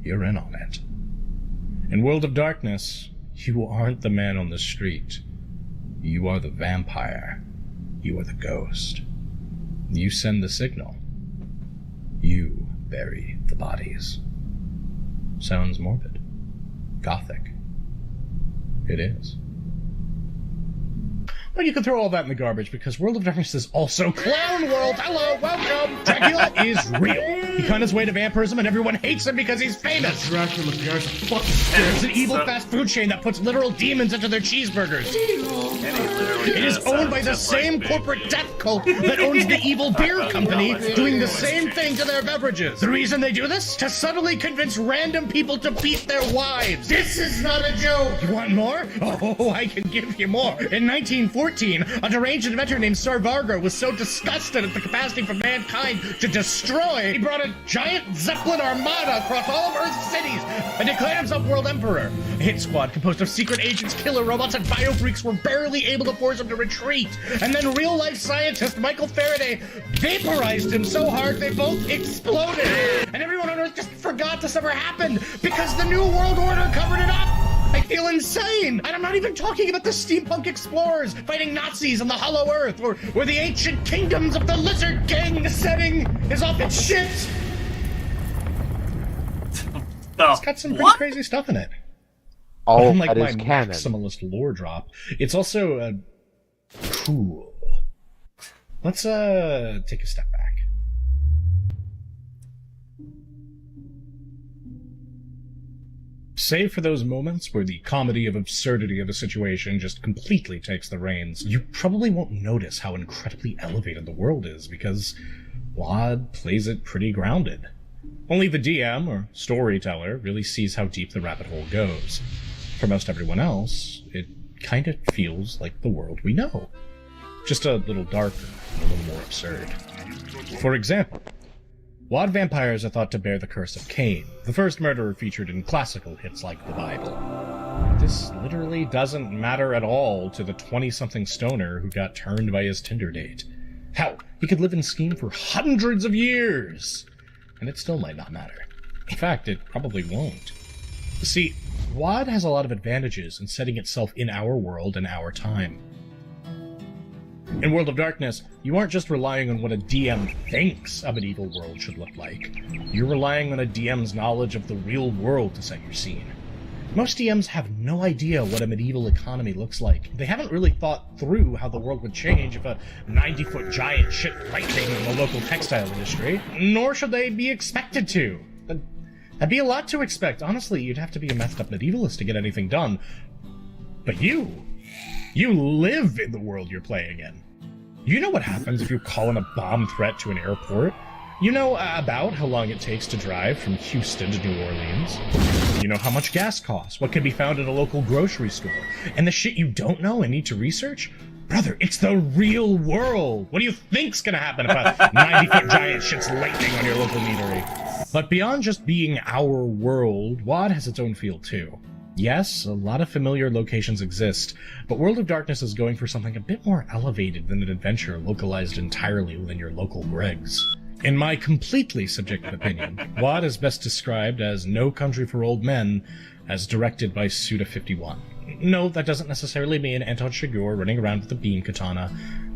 you're in on it. In World of Darkness, you aren't the man on the street. You are the vampire. You are the ghost. You send the signal. You bury the bodies. Sounds morbid. Gothic. It is. But you can throw all that in the garbage because World of Darkness is also Clown World. Hello, welcome. Dracula is real. He conned his way to vampirism and everyone hates him because he's famous. Dracula guy's a fucking scam. It's an evil fast food chain that puts literal demons into their cheeseburgers. It is owned by the same corporate death cult that owns the evil beer company, doing the same thing to their beverages. The reason they do this? To subtly convince random people to beat their wives. This is not a joke. You want more? Oh, I can give you more. In 1914, a deranged inventor named Sarvargo was so disgusted at the capacity for mankind to destroy, he brought a giant Zeppelin armada across all of Earth's cities and declared himself world emperor. A hit squad composed of secret agents, killer robots, and biofreaks were barely able to force him to retreat. And then real-life scientist Michael Faraday vaporized him so hard they both exploded. And everyone on Earth just forgot this ever happened because the New World Order covered it up. I feel insane! And I'm not even talking about the steampunk explorers fighting Nazis on the Hollow Earth, or the ancient kingdoms of the Lizard King. The setting is off its shit! It's got some pretty crazy stuff in it. All unlike that my is canon. maximalist lore drop, it's also cool. Let's take a step back. Save for those moments where the comedy of absurdity of a situation just completely takes the reins, you probably won't notice how incredibly elevated the world is, because WoD plays it pretty grounded. Only the DM, or storyteller, really sees how deep the rabbit hole goes. For most everyone else, it kind of feels like the world we know. Just a little darker and a little more absurd. For example, WoD vampires are thought to bear the curse of Cain, the first murderer featured in classical hits like the Bible. This literally doesn't matter at all to the 20-something stoner who got turned by his Tinder date. Hell, he could live and scheme for hundreds of years, and it still might not matter. In fact, it probably won't. See, WoD has a lot of advantages in setting itself in our world and our time. In World of Darkness, you aren't just relying on what a DM thinks a medieval world should look like. You're relying on a DM's knowledge of the real world to set your scene. Most DMs have no idea what a medieval economy looks like. They haven't really thought through how the world would change if a 90-foot giant shit lightning in the local textile industry, nor should they be expected to. That'd be a lot to expect. Honestly, you'd have to be a messed up medievalist to get anything done. But you live in the world you're playing in. You know what happens if you call in a bomb threat to an airport? You know about how long it takes to drive from Houston to New Orleans. You know how much gas costs, what can be found at a local grocery store. And the shit you don't know and need to research? Brother, it's the real world! What do you think's gonna happen if a 90-foot giant shits lightning on your local meadery? But beyond just being our world, WoD has its own feel too. Yes, a lot of familiar locations exist, but World of Darkness is going for something a bit more elevated than an adventure localized entirely within your local Greg's. In my completely subjective opinion, WoD is best described as No Country for Old Men, as directed by Suda51. No, that doesn't necessarily mean Anton Chigurh running around with a beam katana,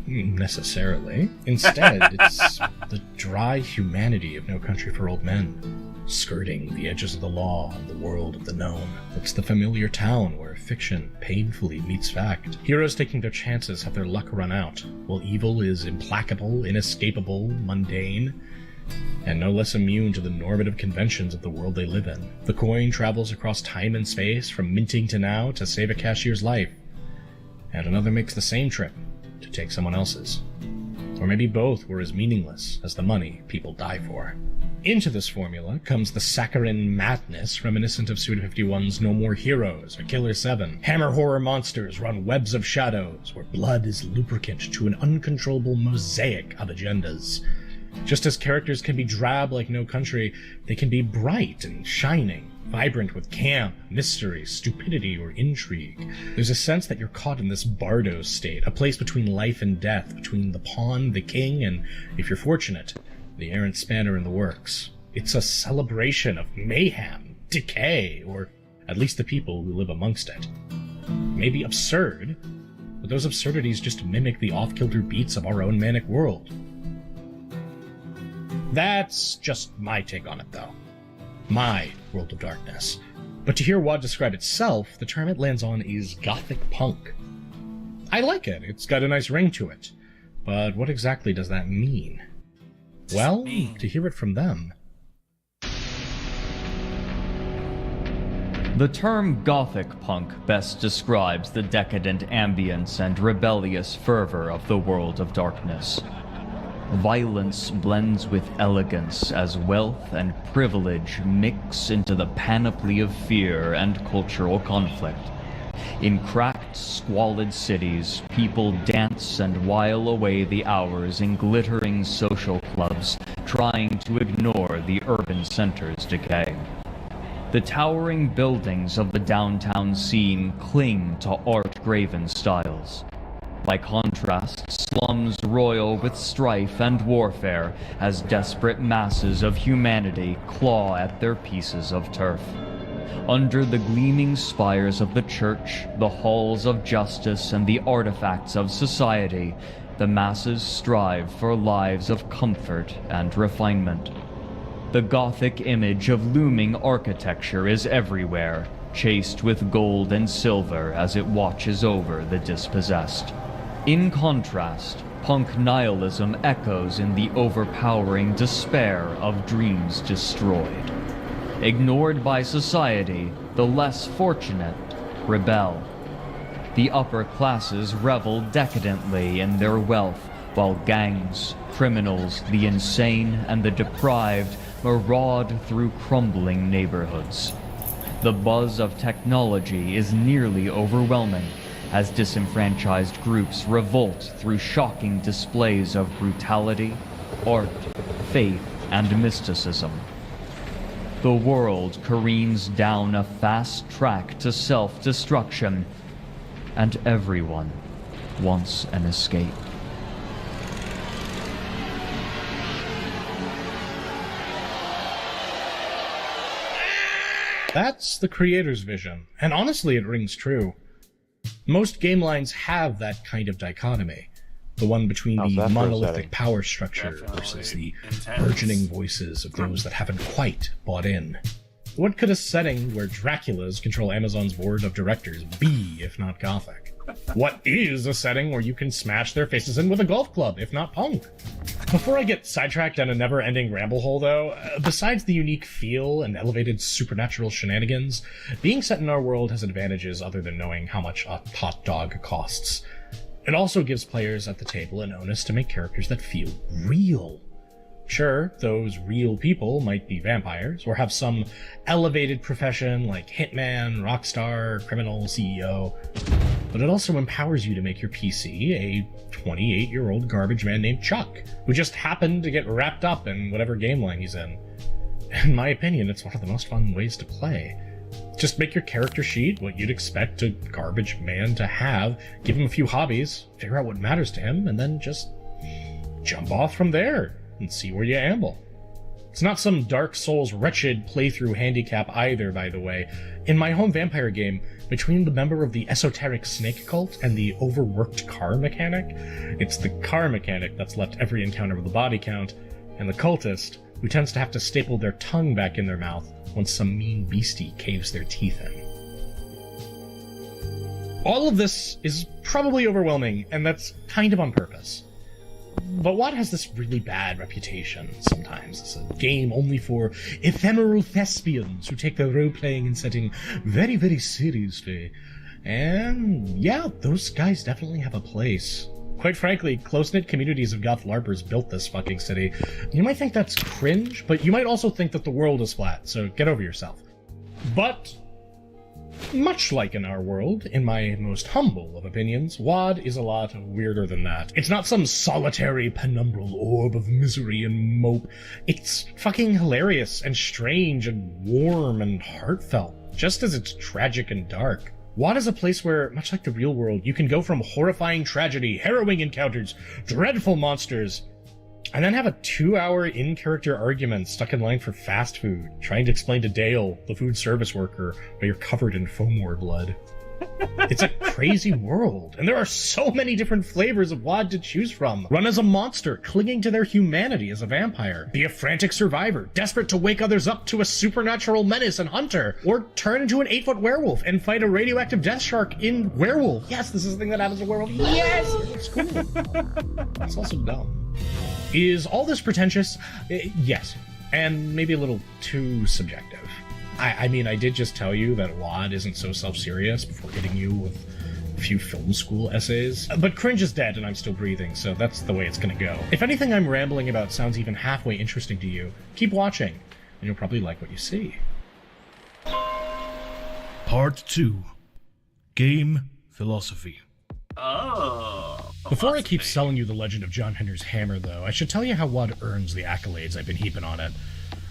necessarily. Instead, it's the dry humanity of No Country for Old Men, skirting the edges of the law and the world of the known. It's the familiar town where fiction painfully meets fact. Heroes taking their chances have their luck run out, while evil is implacable, inescapable, mundane, and no less immune to the normative conventions of the world they live in. The coin travels across time and space, from minting to now, to save a cashier's life. And another makes the same trip, to take someone else's. Or maybe both were as meaningless as the money people die for. Into this formula comes the saccharine madness reminiscent of Suda51's No More Heroes or Killer 7. Hammer horror monsters run webs of shadows, where blood is lubricant to an uncontrollable mosaic of agendas. Just as characters can be drab like No Country, they can be bright and shining, vibrant with camp, mystery, stupidity, or intrigue. There's a sense that you're caught in this bardo state, a place between life and death, between the pawn, the king, and, if you're fortunate, the errant spanner in the works. It's a celebration of mayhem, decay, or at least the people who live amongst it. Maybe absurd, but those absurdities just mimic the off-kilter beats of our own manic world. That's just my take on it, though. My World of Darkness. But to hear WoD describe itself, the term it lands on is gothic punk. I like it. It's got a nice ring to it. But what exactly does that mean? Well, to hear it from them. The term gothic punk best describes the decadent ambience and rebellious fervor of the World of Darkness. Violence blends with elegance as wealth and privilege mix into the panoply of fear and cultural conflict. In cracked, squalid cities, people dance and while away the hours in glittering social clubs, trying to ignore the urban center's decay. The towering buildings of the downtown scene cling to art-graven styles. By contrast, slums roil with strife and warfare as desperate masses of humanity claw at their pieces of turf. Under the gleaming spires of the church, the halls of justice, and the artifacts of society, the masses strive for lives of comfort and refinement. The Gothic image of looming architecture is everywhere, chased with gold and silver as it watches over the dispossessed. In contrast, punk nihilism echoes in the overpowering despair of dreams destroyed. Ignored by society, the less fortunate rebel. The upper classes revel decadently in their wealth, while gangs, criminals, the insane, and the deprived maraud through crumbling neighborhoods. The buzz of technology is nearly overwhelming, as disenfranchised groups revolt through shocking displays of brutality, art, faith, and mysticism. The world careens down a fast track to self-destruction, and everyone wants an escape. That's the creator's vision, and honestly it rings true. Most game lines have that kind of dichotomy. The one between the monolithic power structure versus the burgeoning voices of those that haven't quite bought in. What could a setting where Draculas control Amazon's board of directors be, if not gothic? What is a setting where you can smash their faces in with a golf club, if not punk? Before I get sidetracked down a never-ending ramble hole, though, besides the unique feel and elevated supernatural shenanigans, being set in our world has advantages other than knowing how much a hot dog costs. It also gives players at the table an onus to make characters that feel real. Sure, those real people might be vampires, or have some elevated profession like hitman, rockstar, criminal, CEO, but it also empowers you to make your PC a 28-year-old garbage man named Chuck, who just happened to get wrapped up in whatever game line he's in. In my opinion, it's one of the most fun ways to play. Just make your character sheet what you'd expect a garbage man to have, give him a few hobbies, figure out what matters to him, and then just jump off from there and see where you amble. It's not some Dark Souls wretched playthrough handicap either, by the way. In my home vampire game, between the member of the esoteric snake cult and the overworked car mechanic, it's the car mechanic that's left every encounter with a body count, and the cultist who tends to have to staple their tongue back in their mouth once some mean beastie caves their teeth in. All of this is probably overwhelming, and that's kind of on purpose. But WoD has this really bad reputation sometimes. It's a game only for ephemeral thespians who take their role-playing and setting very, very seriously. And yeah, those guys definitely have a place. Quite frankly, close-knit communities of goth LARPers built this fucking city. You might think that's cringe, but you might also think that the world is flat, so get over yourself. But much like in our world, in my most humble of opinions, WoD is a lot weirder than that. It's not some solitary penumbral orb of misery and mope. It's fucking hilarious and strange and warm and heartfelt, just as it's tragic and dark. WoD is a place where, much like the real world, you can go from horrifying tragedy, harrowing encounters, dreadful monsters, and then have a 2-hour in-character argument stuck in line for fast food, trying to explain to Dale, the food service worker, why you're covered in Fomor blood. It's a crazy world, and there are so many different flavors of WoD to choose from. Run as a monster, clinging to their humanity as a vampire. Be a frantic survivor, desperate to wake others up to a supernatural menace and hunter. Or turn into an 8-foot werewolf and fight a radioactive death shark in Werewolf. Yes, this is the thing that happens in Werewolf. Yes! It's cool. It's also dumb. Is all this pretentious? Yes. And maybe a little too subjective. I mean, I did just tell you that WoD isn't so self-serious before hitting you with a few film school essays. But cringe is dead and I'm still breathing, so that's the way it's gonna go. If anything I'm rambling about sounds even halfway interesting to you, keep watching, and you'll probably like what you see. Part 2. Game Philosophy. Oh. Before I keep selling you the legend of John Hender's hammer, though, I should tell you how WoD earns the accolades I've been heaping on it.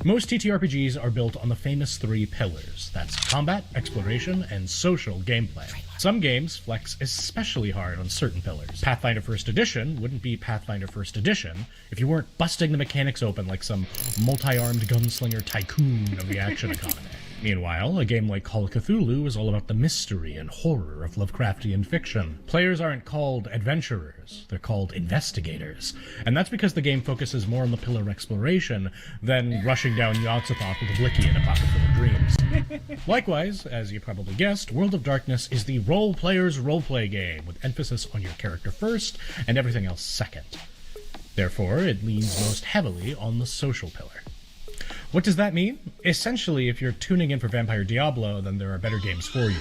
Most TTRPGs are built on the famous 3 pillars. That's combat, exploration, and social gameplay. Some games flex especially hard on certain pillars. Pathfinder 1st Edition wouldn't be Pathfinder 1st Edition if you weren't busting the mechanics open like some multi-armed gunslinger tycoon of the action economy. Meanwhile, a game like Call of Cthulhu is all about the mystery and horror of Lovecraftian fiction. Players aren't called adventurers, they're called investigators. And that's because the game focuses more on the pillar exploration than rushing down Yogg-Sothoth with a blicky and a pocket full of dreams. Likewise, as you probably guessed, World of Darkness is the role-player's roleplay game, with emphasis on your character first and everything else second. Therefore, it leans most heavily on the social pillar. What does that mean? Essentially, if you're tuning in for Vampire Diablo, then there are better games for you.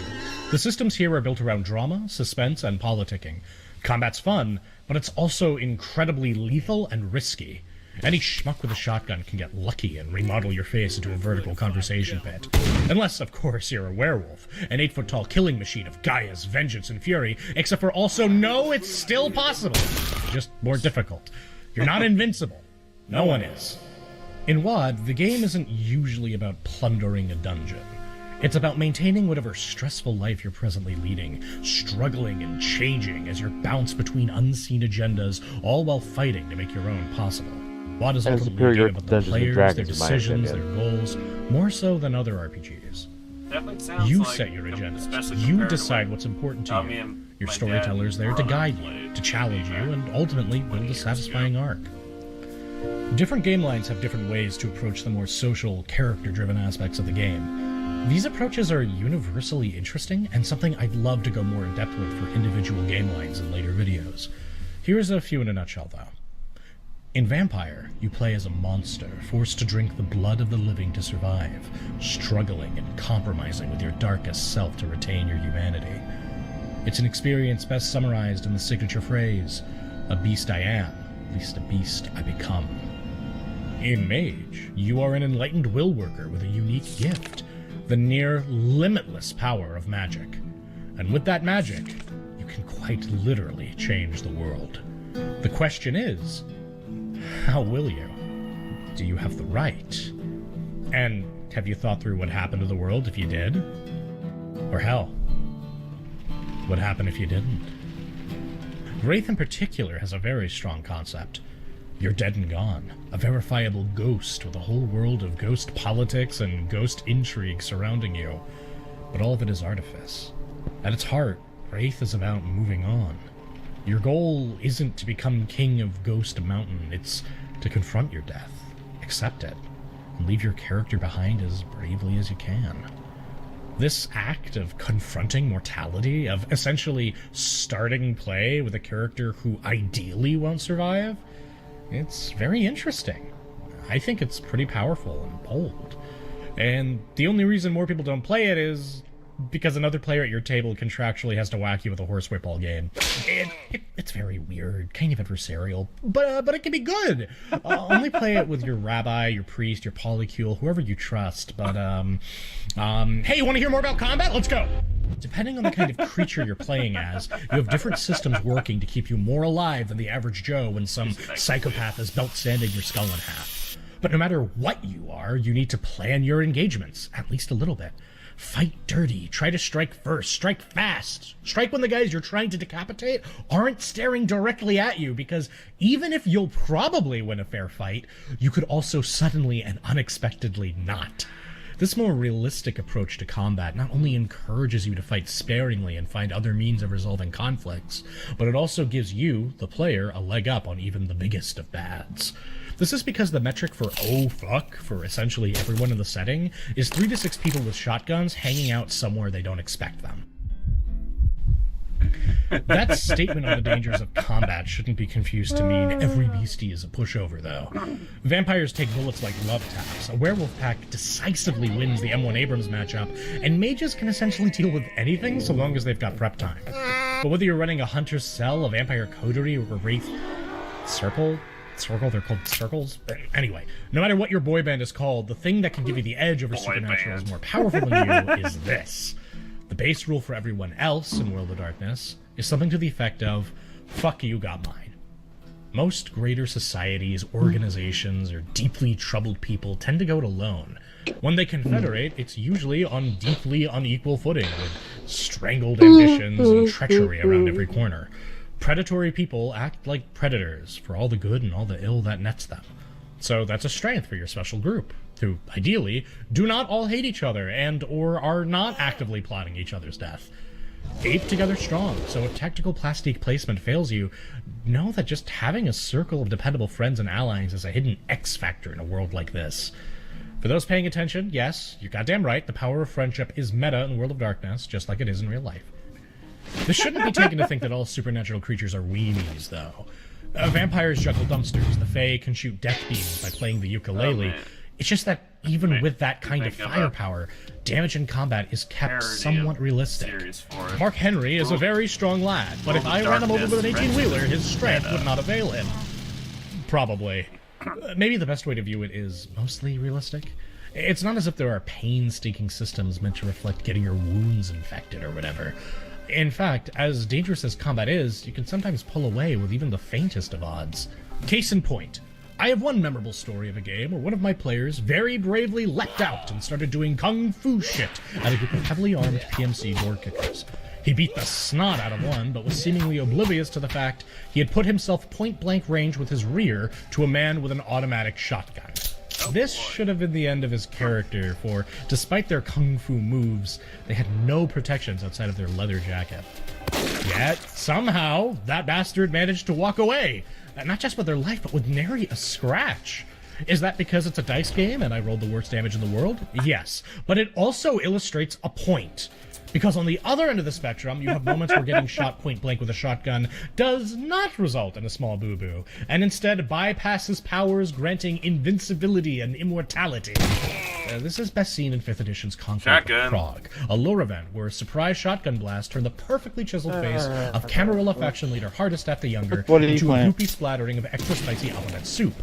The systems here are built around drama, suspense, and politicking. Combat's fun, but it's also incredibly lethal and risky. Any schmuck with a shotgun can get lucky and remodel your face into a vertical conversation pit. Unless, of course, you're a werewolf, an 8-foot-tall killing machine of Gaia's vengeance and fury, except for also, no, it's still possible. Just more difficult. You're not invincible. No one is. In WoD, the game isn't usually about plundering a dungeon. It's about maintaining whatever stressful life you're presently leading, struggling and changing as you bounce between unseen agendas, all while fighting to make your own possible. WoD is ultimately a game about the players, their decisions, their goals, more so than other RPGs. You set your agenda. You decide what's important to you. Your storyteller's there to guide you, to challenge you, and ultimately build a satisfying arc. Different game lines have different ways to approach the more social, character-driven aspects of the game. These approaches are universally interesting, and something I'd love to go more in-depth with for individual game lines in later videos. Here's a few in a nutshell, though. In Vampire, you play as a monster, forced to drink the blood of the living to survive, struggling and compromising with your darkest self to retain your humanity. It's an experience best summarized in the signature phrase, "A beast I am, least a beast I become." In Mage, you are an enlightened will worker with a unique gift, the near limitless power of magic. And with that magic, you can quite literally change the world. The question is, how will you? Do you have the right? And have you thought through what happened to the world if you did? Or hell, what happened if you didn't? Wraith in particular has a very strong concept. You're dead and gone, a verifiable ghost with a whole world of ghost politics and ghost intrigue surrounding you. But all of it is artifice. At its heart, Wraith is about moving on. Your goal isn't to become king of Ghost Mountain, it's to confront your death, accept it, and leave your character behind as bravely as you can. This act of confronting mortality, of essentially starting play with a character who ideally won't survive, it's very interesting. I think it's pretty powerful and bold. And the only reason more people don't play it is because another player at your table contractually has to whack you with a horsewhip all game. It's very weird, kind of adversarial, but it can be good. Only play it with your rabbi, your priest, your polycule, whoever you trust. But hey, you want to hear more about combat? Let's go. Depending on the kind of creature you're playing as, you have different systems working to keep you more alive than the average Joe when some psychopath is belt-sanding your skull in half. But no matter what you are, you need to plan your engagements, at least a little bit. Fight dirty, try to strike first, strike fast, strike when the guys you're trying to decapitate aren't staring directly at you, because even if you'll probably win a fair fight, you could also suddenly and unexpectedly not. This more realistic approach to combat not only encourages you to fight sparingly and find other means of resolving conflicts, but it also gives you, the player, a leg up on even the biggest of bads. This is because the metric for oh fuck for essentially everyone in the setting is 3 to 6 people with shotguns hanging out somewhere they don't expect them. That statement on the dangers of combat shouldn't be confused to mean every beastie is a pushover, though. Vampires take bullets like love taps, a werewolf pack decisively wins the M1 Abrams matchup, and mages can essentially deal with anything so long as they've got prep time. But whether you're running a hunter's cell, a vampire coterie, or a wraith circle, they're called circles? Anyway, no matter what your boy band is called, the thing that can give you the edge over supernaturals more powerful than you is this. The base rule for everyone else in World of Darkness is something to the effect of, fuck you, got mine. Most greater societies, organizations, or deeply troubled people tend to go it alone. When they confederate, it's usually on deeply unequal footing, with strangled ambitions and treachery around every corner. Predatory people act like predators for all the good and all the ill that nets them. So that's a strength for your special group, who, ideally, do not all hate each other and or are not actively plotting each other's death. Ape together strong, so if tactical plastique placement fails you, know that just having a circle of dependable friends and allies is a hidden X factor in a world like this. For those paying attention, yes, you're goddamn right, the power of friendship is meta in World of Darkness, just like it is in real life. This shouldn't be taken to think that all supernatural creatures are weenies, though. Vampires juggle dumpsters, the Fae can shoot death beams by playing the ukulele. It's just that even with that kind of firepower, damage in combat is kept somewhat realistic. Mark Henry is a very strong lad, but if I ran him over with an 18-wheeler, his strength would not avail him. Probably. Maybe the best way to view it is mostly realistic. It's not as if there are painstaking systems meant to reflect getting your wounds infected or whatever. In fact, as dangerous as combat is, you can sometimes pull away with even the faintest of odds. Case in point, I have one memorable story of a game where one of my players very bravely leapt out and started doing kung fu shit at a group of heavily armed PMC door kickers. He beat the snot out of one, but was seemingly oblivious to the fact he had put himself point-blank range with his rear to a man with an automatic shotgun. This should have been the end of his character, for despite their kung fu moves, they had no protections outside of their leather jacket. Yet, somehow, that bastard managed to walk away, not just with their life, but with nary a scratch. Is that because it's a dice game and I rolled the worst damage in the world? Yes, but it also illustrates a point. Because on the other end of the spectrum, you have moments where getting shot point blank with a shotgun does not result in a small boo-boo, and instead bypasses powers granting invincibility and immortality. This is best seen in 5th edition's Conquest of Prague, a lore event where a surprise shotgun blast turned the perfectly chiseled face of Camarilla faction leader Hardestaff the Younger into a goopy splattering of extra spicy alphabet soup.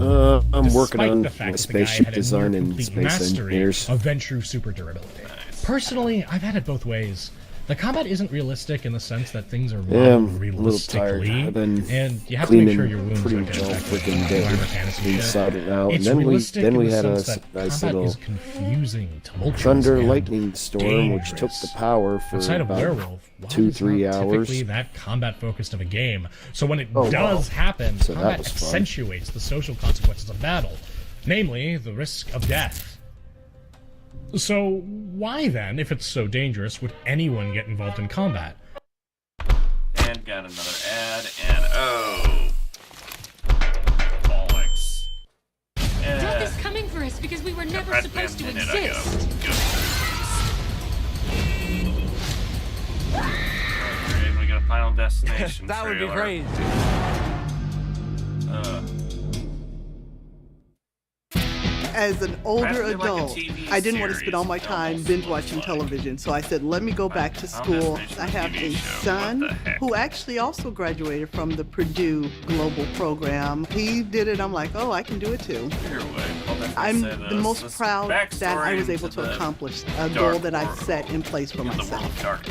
I'm working on the fact my that the guy spaceship had a design near and complete space mastery engineers. of Ventrue super durability. Personally, I've had it both ways. The combat isn't realistic in the sense that things are Yeah, I'm a little realistically, tired. I've been and you have to make cleaning sure your wounds pretty don't much get all infected freaking with day, viral mechanics and shit. inside and out. It's And realistic then we in the had a sense that nice combat little is confusing, tumultuous, thunder and lightning storm, which took the power for outside of about Werewolf, 2-3 not hours. typically that combat focused of a game. So when it Oh, does wow. happen, So that combat was fun. accentuates the social consequences of battle, namely the risk of death. So why then, if it's so dangerous, would anyone get involved in combat? And got another ad, and oh, bollocks. Death is coming for us because we were never supposed to exist. Okay, we got a Final Destination That would be trailer. great. As an older Practically like a adult, TV I didn't want to series, spend all my time binge watching television, so I said, let me go back to school. I have a son who actually also graduated from the Purdue Global Program. He did it. I'm like, oh, I can do it too. I'm the most proud that I was able to accomplish a goal that I set in place for myself.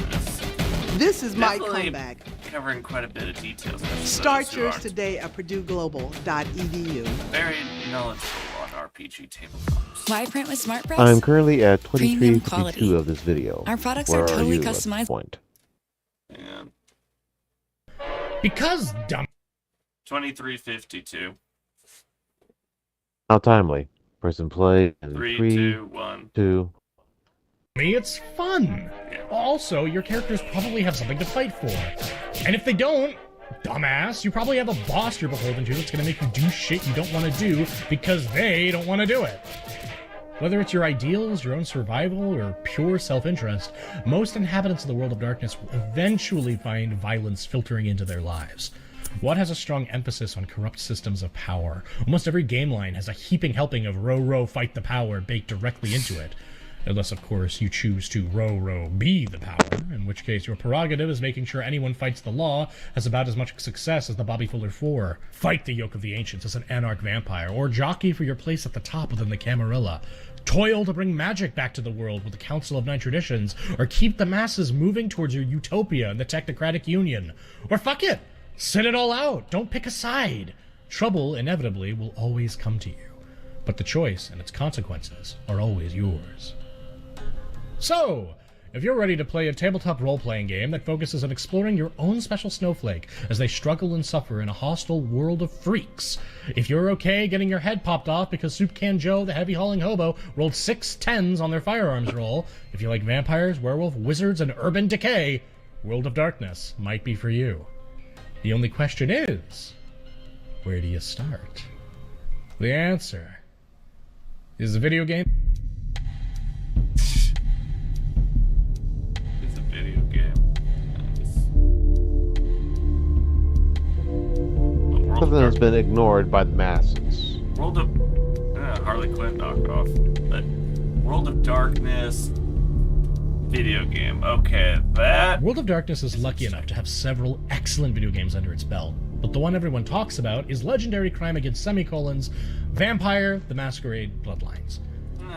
This is my Definitely comeback. Covering quite a bit of details. Start yours today at purdueglobal.edu. Very knowledgeable on RPG tabletops. Why print with Smart Press? I'm currently at Premium 23:52 quality. of this video. Our products Where are totally you at this customized. point? Because dumb. 23:52. How timely. Press and play in 3, 3, 2, 1. 2. Me, it's fun. Also, your characters probably have something to fight for. And if they don't, dumbass, you probably have a boss you're beholden to that's gonna make you do shit you don't want to do because they don't want to do it. Whether it's your ideals, your own survival, or pure self-interest, most inhabitants of the world of darkness will eventually find violence filtering into their lives. WoD has a strong emphasis on corrupt systems of power. Almost every game line has a heaping helping of row row fight the power baked directly into it. Unless, of course, you choose to row be the power, in which case your prerogative is making sure anyone fights the law has about as much success as the Bobby Fuller 4. Fight the yoke of the ancients as an anarch vampire, or jockey for your place at the top within the Camarilla. Toil to bring magic back to the world with the Council of Nine Traditions, or keep the masses moving towards your utopia in the Technocratic Union. Or fuck it! Sit it all out! Don't pick a side! Trouble, inevitably, will always come to you. But the choice and its consequences are always yours. So, if you're ready to play a tabletop role-playing game that focuses on exploring your own special snowflake as they struggle and suffer in a hostile world of freaks, if you're okay getting your head popped off because Soup Can Joe, the heavy-hauling hobo, rolled 6 10s on their firearms roll, if you like vampires, werewolf, wizards, and urban decay, World of Darkness might be for you. The only question is, where do you start? The answer is a video game. It's a video game. Something that's been ignored by the masses. World of Harley Quinn knockoff, but World of Darkness video game. Okay, that World of Darkness is lucky enough to have several excellent video games under its belt, but the one everyone talks about is legendary crime against semicolons, Vampire the Masquerade Bloodlines.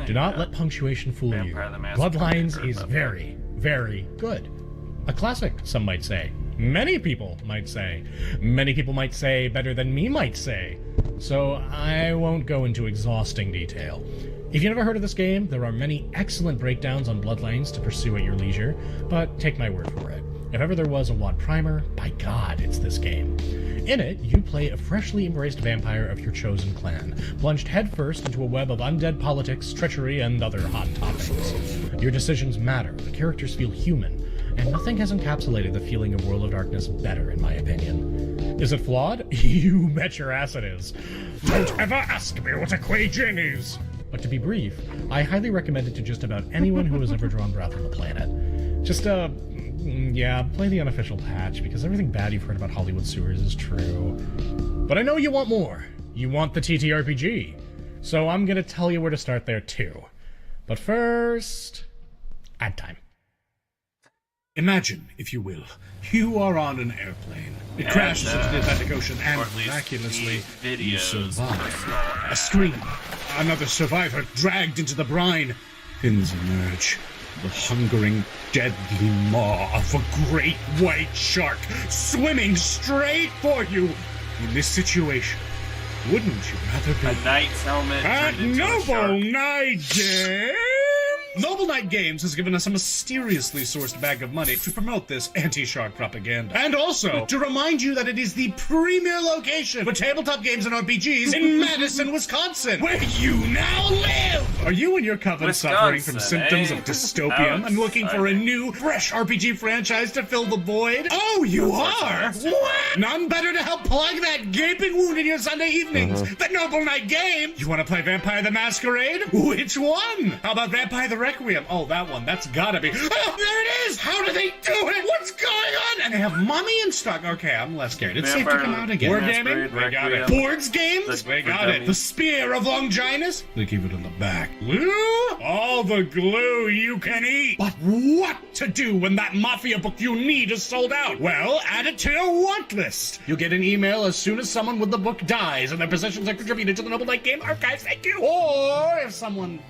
Do not let punctuation fool you. Bloodlines is very, very good. A classic, some might say. Many people might say. Many people might say better than me might say. So I won't go into exhausting detail. If you never heard of this game, there are many excellent breakdowns on Bloodlines to pursue at your leisure, but take my word for it. If ever there was a WoD primer, by God, it's this game. In it, you play a freshly embraced vampire of your chosen clan, plunged headfirst into a web of undead politics, treachery, and other hot topics. Your decisions matter, the characters feel human, and nothing has encapsulated the feeling of World of Darkness better, in my opinion. Is it flawed? You bet your ass it is. Don't ever ask me what a Quay Jing is! But to be brief, I highly recommend it to just about anyone who has ever drawn breath on the planet. Just, yeah, play the unofficial patch, because everything bad you've heard about Hollywood Sewers is true. But I know you want more. You want the TTRPG. So I'm gonna tell you where to start there, too. But first... ad time. Imagine, if you will, you are on an airplane. It crashes into the Atlantic Ocean and miraculously you survive. A scream. Another survivor dragged into the brine. Fins emerge. The hungering, deadly maw of a great white shark swimming straight for you. In this situation, wouldn't you rather be a knight's helmet at turned into a Noble shark? Knight Games? Noble Knight Games has given us a mysteriously sourced bag of money to promote this anti-shark propaganda. And also to remind you that it is the premier location for tabletop games and RPGs in Madison, Wisconsin, where you now live! Are you and your coven suffering from symptoms of dystopium and looking for a new, fresh RPG franchise to fill the void? Oh, you are? What? None better to help plug that gaping wound in your Sunday evenings than Noble Knight Game. You want to play Vampire the Masquerade? Which one? How about Vampire the Requiem? Oh, that one. That's gotta be. Oh, there it is! How do they do it? What's going on? And they have money in stock. Okay, I'm less scared. It's safe to come out again. Wargaming? They got it. Boards games? They got it. The Spear of Longinus? They keep it in the back. Glue? All the glue you can eat. But what to do when that Mafia book you need is sold out? Well, add it to your want list. You'll get an email as soon as someone with the book dies and their possessions are contributed to the Noble Knight Game archives. Thank you. Or if someone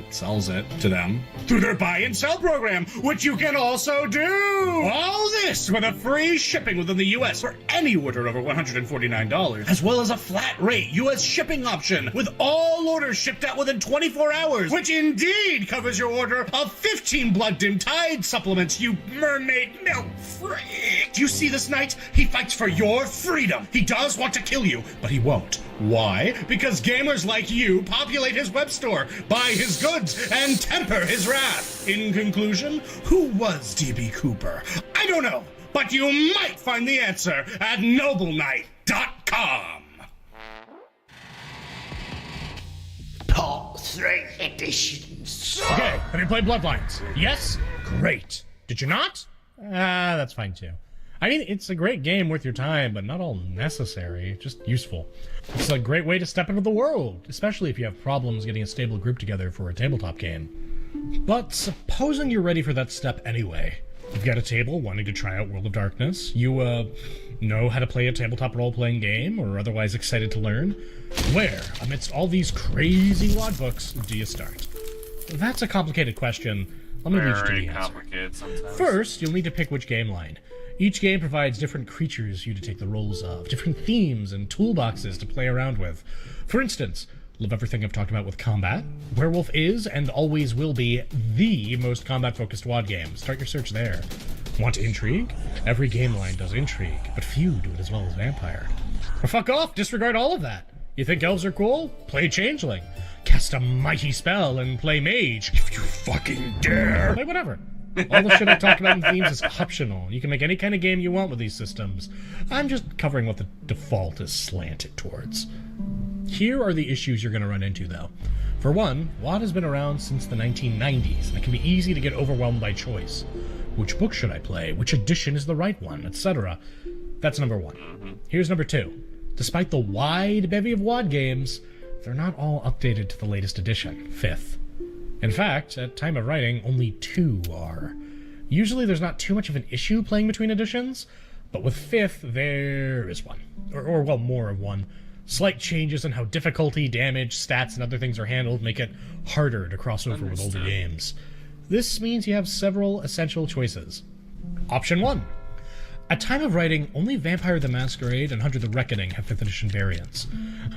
sells it to them through their buy and sell program, which you can also do. All this with a free shipping within the U.S. for any order over $149, as well as a flat rate U.S. shipping option with all orders shipped out within 24 hours, which indeed covers your order of 15 Blood Dim Tide supplements, you mermaid milk freak. Do you see this knight? He fights for your freedom. He does want to kill you, but he won't. Why? Because gamers like you populate his web store, buy his goods, and temper his wrath. In conclusion, who was D.B. Cooper? I don't know, but you might find the answer at nobleknight.com. Part 3 editions. Okay, have you played Bloodlines? Yes? Great. Did you not? That's fine too. I mean, it's a great game worth your time, but not all necessary, just useful. It's a great way to step into the world, especially if you have problems getting a stable group together for a tabletop game. But supposing you're ready for that step anyway. You've got a table wanting to try out World of Darkness, you, know how to play a tabletop role-playing game, or otherwise excited to learn. Where, amidst all these crazy WoD books, do you start? That's a complicated question. Let me lead you to the answer. First, you'll need to pick which game line. Each game provides different creatures for you to take the roles of, different themes and toolboxes to play around with. For instance, love everything I've talked about with combat. Werewolf is, and always will be, the most combat-focused WoD game. Start your search there. Want intrigue? Every game line does intrigue, but few do it as well as Vampire. Or fuck off, disregard all of that. You think elves are cool? Play Changeling. Cast a mighty spell and play Mage, if you fucking dare. Play whatever. All the shit I talked about in themes is optional. You can make any kind of game you want with these systems. I'm just covering what the default is slanted towards. Here are the issues you're going to run into, though. For one, WoD has been around since the 1990s, and it can be easy to get overwhelmed by choice. Which book should I play? Which edition is the right one? Etc. That's number one. Here's number two. Despite the wide bevy of WoD games, they're not all updated to the latest edition, 5th. In fact, at time of writing, only 2 are. Usually there's not too much of an issue playing between editions, but with 5th, there is one. Or well, more of one. Slight changes in how difficulty, damage, stats, and other things are handled make it harder to cross over with older games. This means you have several essential choices. Option 1. At time of writing, only Vampire the Masquerade and Hunter the Reckoning have 5th edition variants.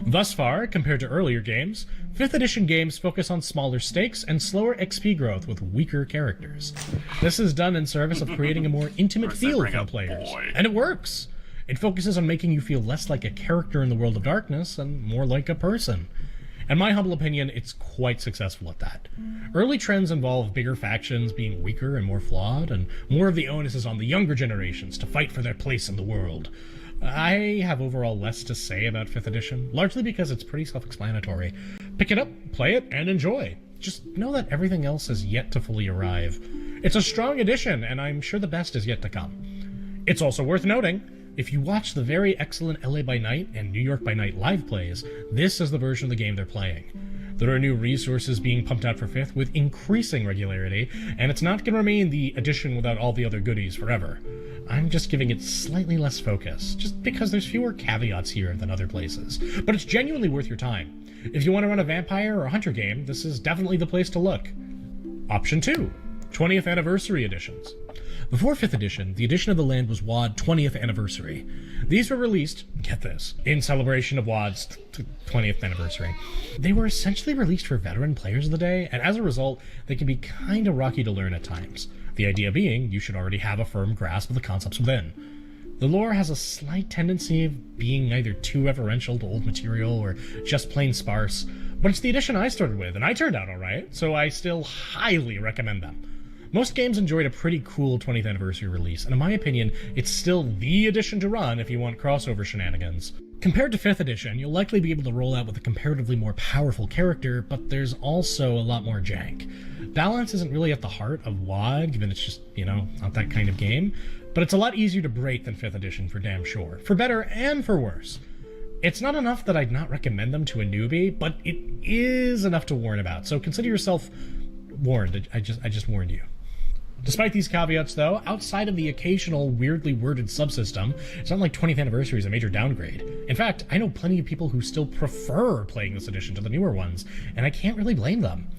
Thus far, compared to earlier games, 5th edition games focus on smaller stakes and slower XP growth with weaker characters. This is done in service of creating a more intimate feel for the players. And it works! It focuses on making you feel less like a character in the World of Darkness and more like a person. In my humble opinion, it's quite successful at that. Early trends involve bigger factions being weaker and more flawed, and more of the onus is on the younger generations to fight for their place in the world. I have overall less to say about 5th edition, largely because it's pretty self-explanatory. Pick it up, play it, and enjoy. Just know that everything else has yet to fully arrive. It's a strong addition, and I'm sure the best is yet to come. It's also worth noting, if you watch the very excellent LA by Night and New York by Night live plays, this is the version of the game they're playing. There are new resources being pumped out for 5th with increasing regularity, and it's not going to remain the edition without all the other goodies forever. I'm just giving it slightly less focus, just because there's fewer caveats here than other places. But it's genuinely worth your time. If you want to run a vampire or a hunter game, this is definitely the place to look. Option 2. 20th Anniversary Editions. Before 5th edition, the edition of the land was WoD 20th Anniversary. These were released, get this, in celebration of WoD's 20th anniversary. They were essentially released for veteran players of the day, and as a result, they can be kinda rocky to learn at times. The idea being, you should already have a firm grasp of the concepts within. The lore has a slight tendency of being either too referential to old material or just plain sparse, but it's the edition I started with, and I turned out alright, so I still highly recommend them. Most games enjoyed a pretty cool 20th anniversary release, and in my opinion, it's still the edition to run if you want crossover shenanigans. Compared to 5th edition, you'll likely be able to roll out with a comparatively more powerful character, but there's also a lot more jank. Balance isn't really at the heart of WoD, given it's just, not that kind of game, but it's a lot easier to break than 5th edition for damn sure, for better and for worse. It's not enough that I'd not recommend them to a newbie, but it is enough to warn about, so consider yourself warned. I just warned you. Despite these caveats, though, outside of the occasional weirdly worded subsystem, it's not like 20th Anniversary is a major downgrade. In fact, I know plenty of people who still prefer playing this edition to the newer ones, and I can't really blame them.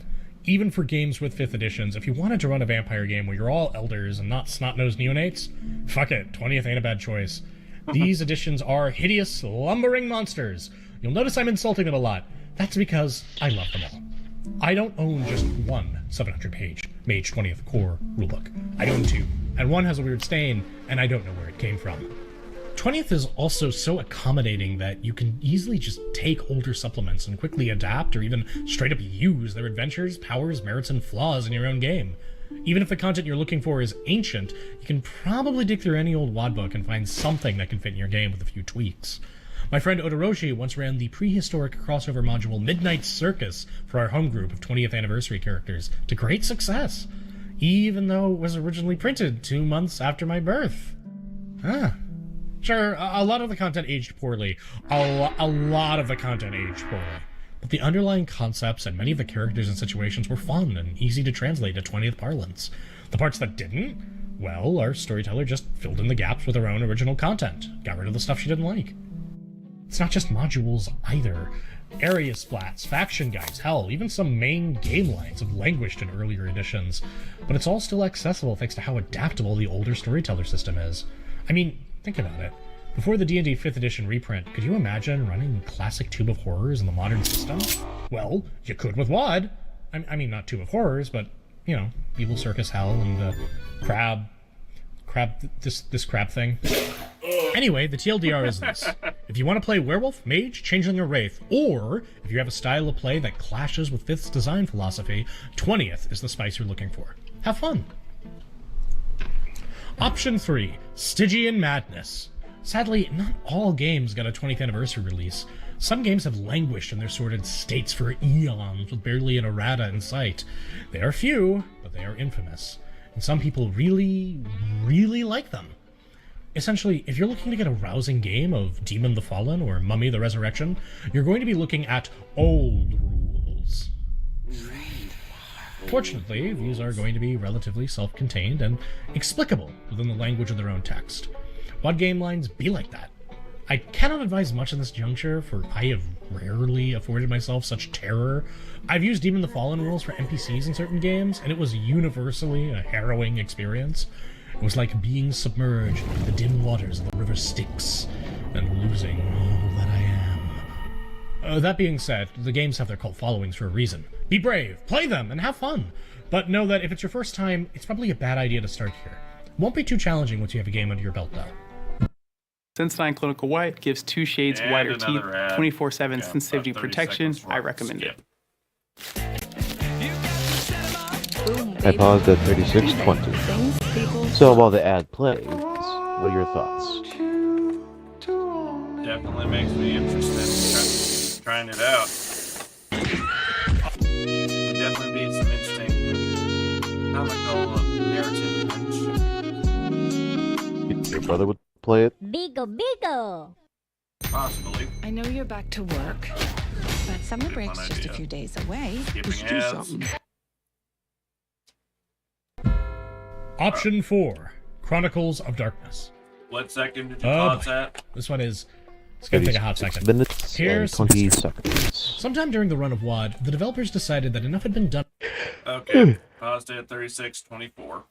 Even for games with 5th editions, if you wanted to run a vampire game where you're all elders and not snot-nosed neonates, fuck it, 20th ain't a bad choice. These editions are hideous, lumbering monsters. You'll notice I'm insulting them a lot. That's because I love them all. I don't own just one 700-page Mage 20th Core rulebook. I own 2, and one has a weird stain, and I don't know where it came from. 20th is also so accommodating that you can easily just take older supplements and quickly adapt or even straight up use their adventures, powers, merits, and flaws in your own game. Even if the content you're looking for is ancient, you can probably dig through any old WoD book and find something that can fit in your game with a few tweaks. My friend Odoroshi once ran the prehistoric crossover module Midnight Circus for our home group of 20th anniversary characters to great success, even though it was originally printed 2 months after my birth. Sure, a lot of the content aged poorly. A lot of the content aged poorly. But the underlying concepts and many of the characters and situations were fun and easy to translate to 20th parlance. The parts that didn't, well, our storyteller just filled in the gaps with her own original content, got rid of the stuff she didn't like. It's not just modules either. Area splats, faction guides, hell, even some main game lines have languished in earlier editions, but it's all still accessible thanks to how adaptable the older storyteller system is. I mean, think about it. Before the D&D 5th edition reprint, could you imagine running classic Tube of Horrors in the modern system? Well, you could with WoD. I mean, not Tube of Horrors, but, Evil Circus Hell and this crab thing. Anyway, the TLDR is this. If you want to play Werewolf, Mage, Changeling, or Wraith, or if you have a style of play that clashes with 5th's design philosophy, 20th is the spice you're looking for. Have fun! Option 3. Stygian Madness. Sadly, not all games got a 20th anniversary release. Some games have languished in their sordid states for eons with barely an errata in sight. They are few, but they are infamous. And some people really, really like them. Essentially, if you're looking to get a rousing game of Demon the Fallen or Mummy the Resurrection, you're going to be looking at old rules. Fortunately, these are going to be relatively self-contained and explicable within the language of their own text. WoD game lines be like that. I cannot advise much in this juncture, for I have rarely afforded myself such terror. I've used Demon the Fallen rules for NPCs in certain games, and it was universally a harrowing experience. It was like being submerged in the dim waters of the river Styx and losing all that I am. That being said, the games have their cult followings for a reason. Be brave, play them, and have fun. But know that if it's your first time, it's probably a bad idea to start here. It won't be too challenging once you have a game under your belt, though. Sensodyne Clinical White gives 2 shades And whiter teeth, ad. 24/7 Yeah, sensitivity about 30 protection. seconds I worth. recommend it. I paused at 36:20. So while the ad plays, what are your thoughts? Definitely makes me interested in trying it out. Would definitely be some interesting comical brother would play it. Bigo Bigo! Possibly. I know you're back to work, but summer Good break's fun just a idea. few days away. Skipping We should do ads. something. Option 4, Chronicles of Darkness. What second did you Oh, pause boy. at? This one is... It's going to take a hot second. Minutes Here's and 20 seconds. Sometime during the run of WoD, the developers decided that enough had been done. Okay, paused at 36:24.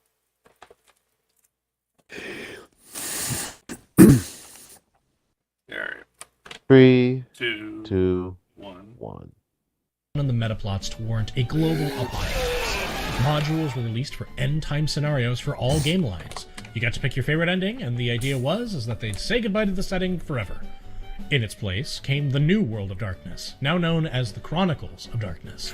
Alright. 3, Two, 2, 1. 1. On the meta plots to warrant a global update. Modules were released for end-time scenarios for all game lines. You got to pick your favorite ending, and the idea was that they'd say goodbye to the setting forever. In its place came the new World of Darkness, now known as the Chronicles of Darkness.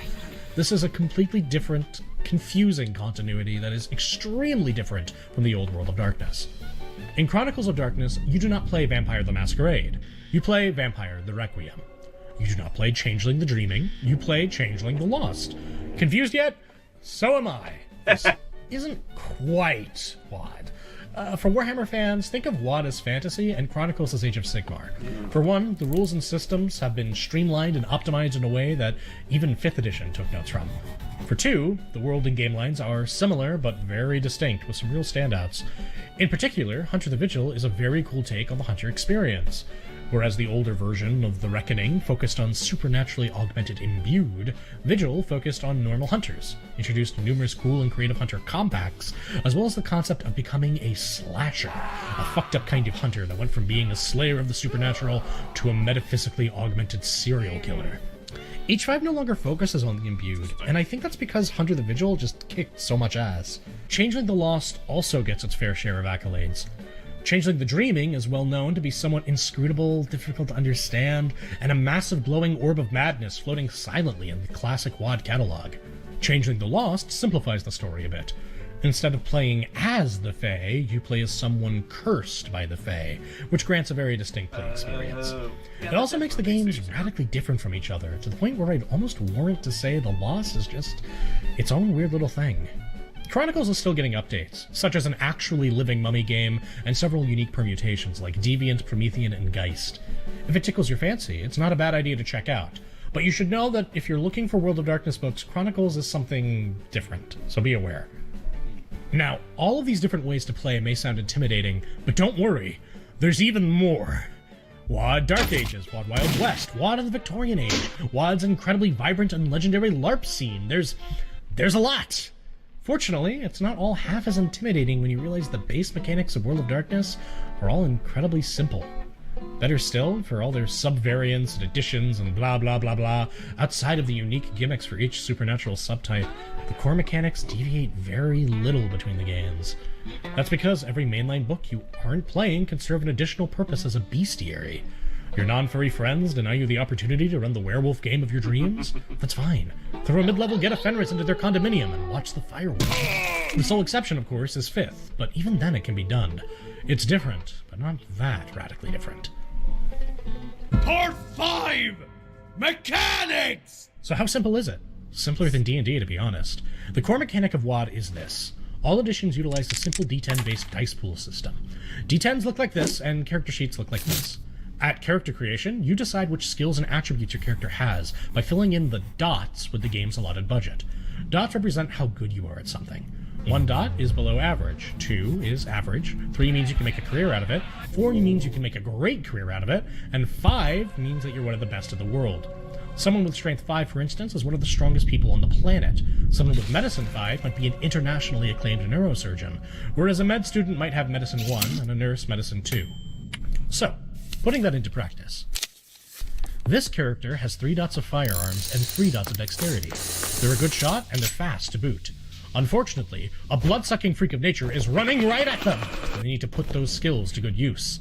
This is a completely different, confusing continuity that is extremely different from the old World of Darkness. In Chronicles of Darkness, you do not play Vampire the Masquerade. You play Vampire the Requiem. You do not play Changeling the Dreaming. You play Changeling the Lost. Confused yet? So am I. This isn't quite WoD. For Warhammer fans, think of WoD as fantasy and Chronicles as Age of Sigmar. For one, the rules and systems have been streamlined and optimized in a way that even 5th edition took notes from. For two, the world and game lines are similar but very distinct, with some real standouts. In particular, Hunter the Vigil is a very cool take on the Hunter experience. Whereas the older version of The Reckoning focused on supernaturally augmented imbued, Vigil focused on normal hunters, introduced numerous cool and creative hunter compacts, as well as the concept of becoming a slasher, a fucked up kind of hunter that went from being a slayer of the supernatural to a metaphysically augmented serial killer. H5 no longer focuses on the imbued, and I think that's because Hunter the Vigil just kicked so much ass. Changeling the Lost also gets its fair share of accolades. Changeling the Dreaming is well known to be somewhat inscrutable, difficult to understand, and a massive glowing orb of madness floating silently in the classic WoD catalog. Changeling the Lost simplifies the story a bit. Instead of playing as the Fae, you play as someone cursed by the Fae, which grants a very distinct play experience. It also makes the games radically different from each other, to the point where I'd almost warrant to say the Lost is just its own weird little thing. Chronicles is still getting updates, such as an actually living mummy game and several unique permutations like Deviant, Promethean, and Geist. If it tickles your fancy, it's not a bad idea to check out, but you should know that if you're looking for World of Darkness books, Chronicles is something different, so be aware. Now, all of these different ways to play may sound intimidating, but don't worry, there's even more. WoD Dark Ages, WoD Wild West, WoD of the Victorian Age, WoD's incredibly vibrant and legendary LARP scene. There's a lot! Fortunately, it's not all half as intimidating when you realize the base mechanics of World of Darkness are all incredibly simple. Better still, for all their sub-variants and additions and blah blah blah blah, outside of the unique gimmicks for each supernatural subtype, the core mechanics deviate very little between the games. That's because every mainline book you aren't playing can serve an additional purpose as a bestiary. Your non-furry friends deny you the opportunity to run the werewolf game of your dreams? That's fine. Throw a mid-level Get a Fenris into their condominium and watch the fireworks. The sole exception, of course, is 5th, but even then it can be done. It's different, but not that radically different. Part 5! Mechanics! So how simple is it? Simpler than D&D, to be honest. The core mechanic of WoD is this. All editions utilize a simple D10-based dice pool system. D10s look like this, and character sheets look like this. At character creation, you decide which skills and attributes your character has by filling in the dots with the game's allotted budget. Dots represent how good you are at something. 1 dot is below average, 2 is average, 3 means you can make a career out of it, 4 means you can make a great career out of it, and 5 means that you're one of the best in the world. Someone with Strength 5, for instance, is one of the strongest people on the planet. Someone with Medicine 5 might be an internationally acclaimed neurosurgeon, whereas a med student might have Medicine 1 and a nurse Medicine 2. So, putting that into practice. This character has 3 dots of firearms and 3 dots of dexterity. They're a good shot, and they're fast to boot. Unfortunately, a blood-sucking freak of nature is running right at them. They need to put those skills to good use.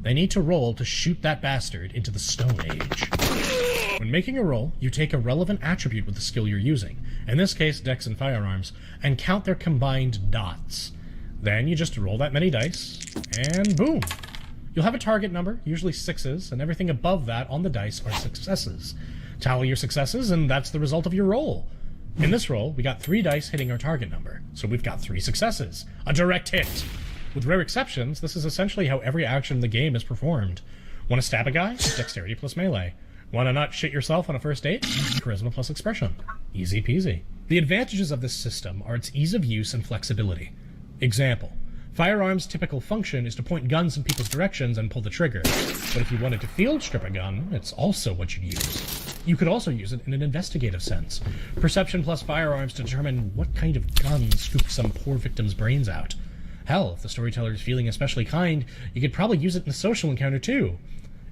They need to roll to shoot that bastard into the Stone Age. When making a roll, you take a relevant attribute with the skill you're using, in this case dex and firearms, and count their combined dots. Then you just roll that many dice, and boom! You'll have a target number, usually 6s, and everything above that on the dice are successes. Tally your successes, and that's the result of your roll. In this roll, we got 3 dice hitting our target number, so we've got 3 successes. A direct hit. With rare exceptions, this is essentially how every action in the game is performed. Want to stab a guy? Dexterity plus melee. Want to not shit yourself on a first date? Charisma plus expression. Easy peasy. The advantages of this system are its ease of use and flexibility. Example. Firearms' typical function is to point guns in people's directions and pull the trigger. But if you wanted to field strip a gun, it's also what you'd use. You could also use it in an investigative sense. Perception plus firearms to determine what kind of gun scooped some poor victim's brains out. Hell, if the storyteller is feeling especially kind, you could probably use it in a social encounter too.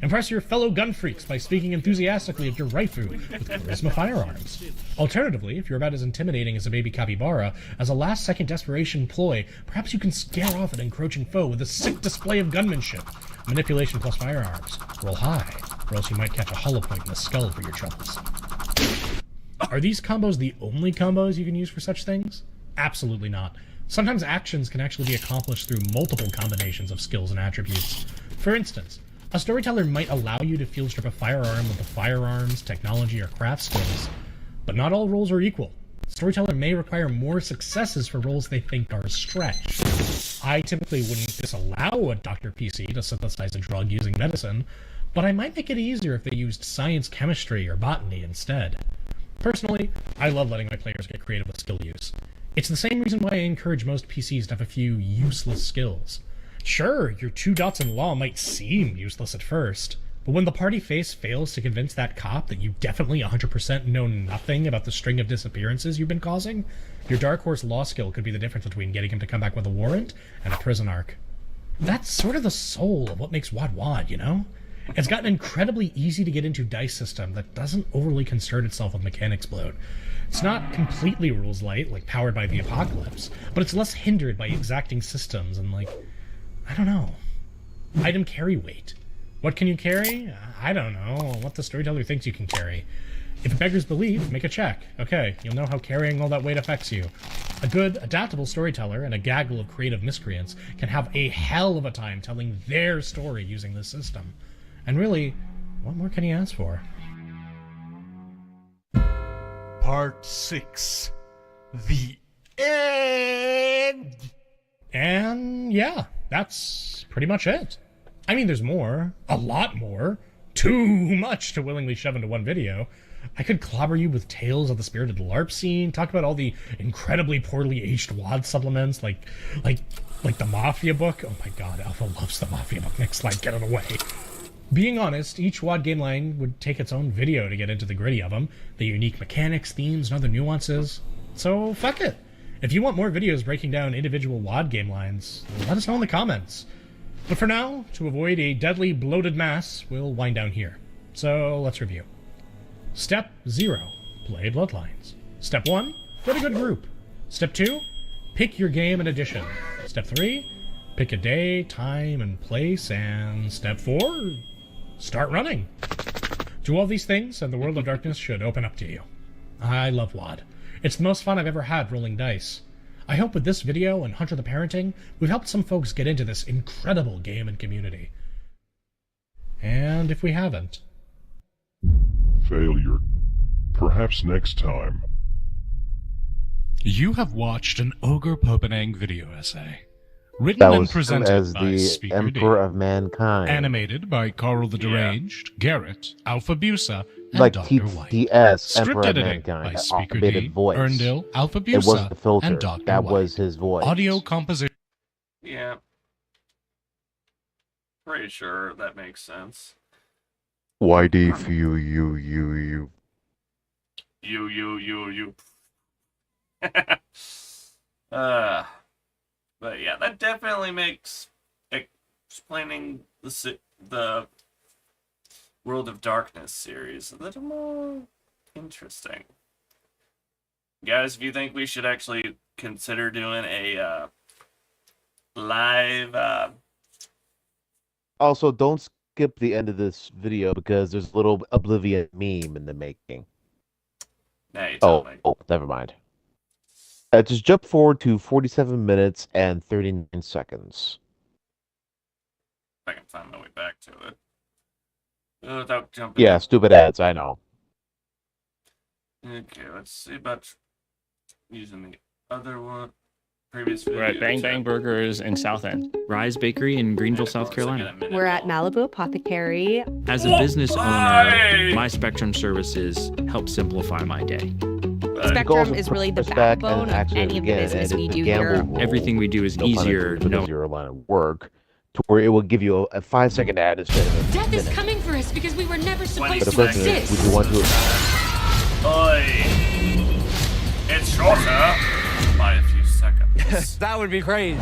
Impress your fellow gun freaks by speaking enthusiastically of your rifle with charisma firearms. Alternatively, if you're about as intimidating as a baby capybara, as a last-second desperation ploy, perhaps you can scare off an encroaching foe with a sick display of gunmanship. Manipulation plus firearms. Roll high, or else you might catch a hollow point in the skull for your troubles. Are these combos the only combos you can use for such things? Absolutely not. Sometimes actions can actually be accomplished through multiple combinations of skills and attributes. For instance, a storyteller might allow you to field strip a firearm with the firearms, technology, or craft skills, but not all roles are equal. The storyteller may require more successes for roles they think are a stretch. I typically wouldn't disallow a Dr. PC to synthesize a drug using medicine, but I might make it easier if they used science, chemistry, or botany instead. Personally, I love letting my players get creative with skill use. It's the same reason why I encourage most PCs to have a few useless skills. Sure, your 2 dots in law might seem useless at first, but when the party face fails to convince that cop that you definitely 100% know nothing about the string of disappearances you've been causing, your Dark Horse law skill could be the difference between getting him to come back with a warrant and a prison arc. That's sort of the soul of what makes WoD, you know? It's got an incredibly easy to get into dice system that doesn't overly concern itself with mechanics bloat. It's not completely rules light, like Powered by the Apocalypse, but it's less hindered by exacting systems and I don't know. Item carry weight. What can you carry? I don't know. What the storyteller thinks you can carry. If it beggars belief, make a check. Okay, you'll know how carrying all that weight affects you. A good, adaptable storyteller and a gaggle of creative miscreants can have a hell of a time telling their story using this system. And really, what more can you ask for? Part 6. The end! And yeah, that's pretty much it. I mean, there's more. A lot more. Too much to willingly shove into one video. I could clobber you with tales of the spirited LARP scene, talk about all the incredibly poorly aged WoD supplements, like the Mafia book. Oh my god, Alpha loves the Mafia book. Next slide, get it away. Being honest, each WoD game line would take its own video to get into the gritty of them, the unique mechanics, themes, and other nuances. So, fuck it. If you want more videos breaking down individual WoD game lines, let us know in the comments. But for now, to avoid a deadly bloated mass, we'll wind down here. So, let's review. Step 0. Play Bloodlines. Step 1. Get a good group. Step 2. Pick your game and edition. Step 3. Pick a day, time, and place. And Step 4. Start running. Do all these things, and the world of darkness should open up to you. I love WoD. It's the most fun I've ever had rolling dice. I hope with this video and Hunter the Parenting, we've helped some folks get into this incredible game and community. And if we haven't... Failure. Perhaps next time. You have watched an Ogre Popenang video essay. Written That and was presented as by the Speaker Emperor D. of Mankind. Animated by Carl the Deranged, Garrett, Alpha Busa, and Like Dr. White. TTS, Emperor Script of editing Mankind, by Speaker automated D, voice. Erndil, Alpha It was Busa, the filter. and Dr. That White. was his voice. Audio composition. Yeah. Pretty sure that makes sense. YD for you. You. But yeah, that definitely makes explaining the World of Darkness series a little more interesting. Guys, if you think we should actually consider doing a live Also, don't skip the end of this video because there's a little Oblivion meme in the making. Now you tell me. Oh, never mind. Just jump forward to 47 minutes and 39 seconds. If I can find my way back to it. Without jumping. Yeah, stupid ads, I know. Okay, let's see about using the other one. previous video. We're at Bang Bang Burgers in South End. Rise Bakery in Greenville, South Carolina. We're at Malibu Apothecary. As a business owner, my Spectrum services help simplify my day. Spectrum is really the backbone of any of the business we do here. Everything we do is easier. No, your line of work, to where it will give you a 5-second ad instead of a Death is minute. coming for us because we were never supposed But the to question is, would exist. you want to? Oi! It's shorter by a few seconds. That would be crazy.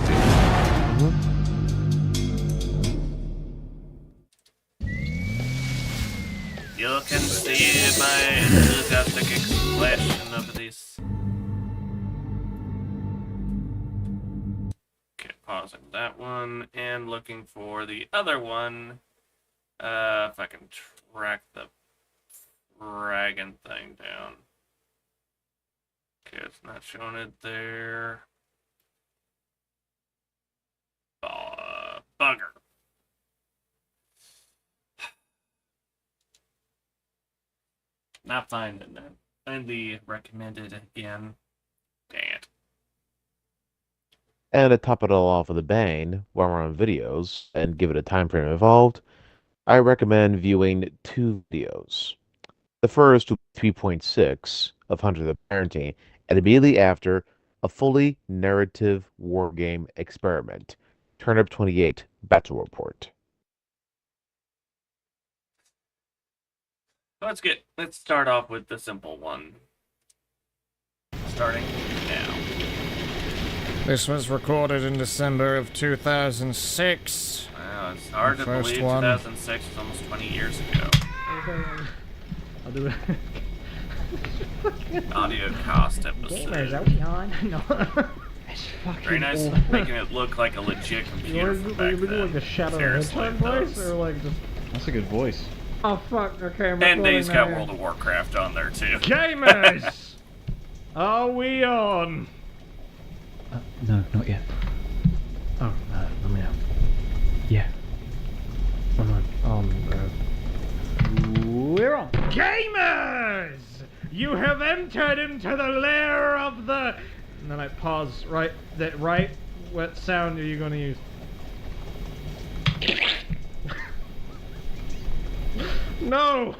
You can see my enthusiastic expression of this. Okay, pausing that one and looking for the other one. If I can track the dragon thing down. Okay, it's not showing it there. Bugger. Not finding it. Find the recommended again. Dang it. And to top it all off with a bang, while we're on videos and give it a time frame involved, I recommend viewing 2 videos. The first, 3.6 of Hunter the Parenting, and immediately after, a fully narrative wargame experiment, Turnip 28 Battle Report. Let's start off with the simple one. Starting now. This was recorded in December of 2006. Wow, it's hard to believe 2006 was almost 20 years ago. I'll do it. Audio cost episode. Gamers, are we on? No. Very nice, making it look like a legit computer from back then. Like a Shadow Seriously, Hedgehog voice, or like just... That's a good voice. Oh fuck, okay, I'm And recording he's got now. World of Warcraft on there too. Gamers! Are we on? No, not yet. Oh, let me know. Yeah. We're on. Gamers! You have entered into the lair of the... And then I pause, right? What sound are you going to use? No!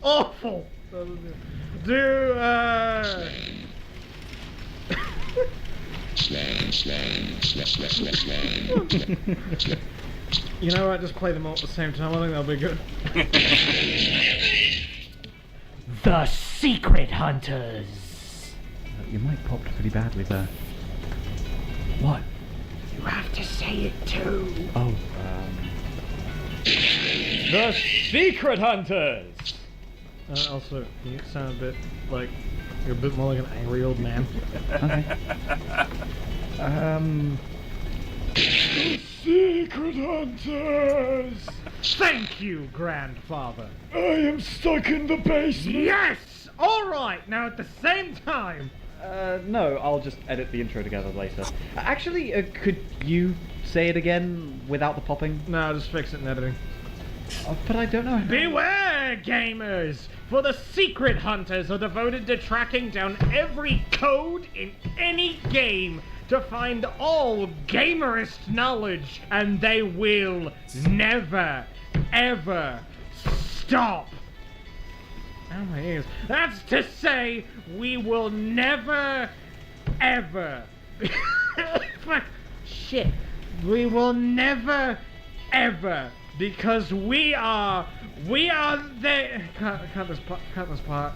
Awful! You know what? Just play them all at the same time. I think that'll be good. The Secret Hunters. You might popped pretty badly there. What? You have to say it too. Oh, The Secret Hunters. Also, you sound a bit like you're a bit more like an angry old man. Okay. The Secret Hunters! Thank you, Grandfather. I am stuck in the basement. Yes! Alright, now at the same time. No, I'll just edit the intro together later. Actually, could you say it again without the popping? No, I'll just fix it in editing. But I don't know. Beware, gamers! For the Secret Hunters are devoted to tracking down every code in any game to find all gamerist knowledge, and they will never, ever stop. Oh my ears. That's to say, we will never, ever. Fuck. Shit. We will never, ever. Because we are the... Cut this part.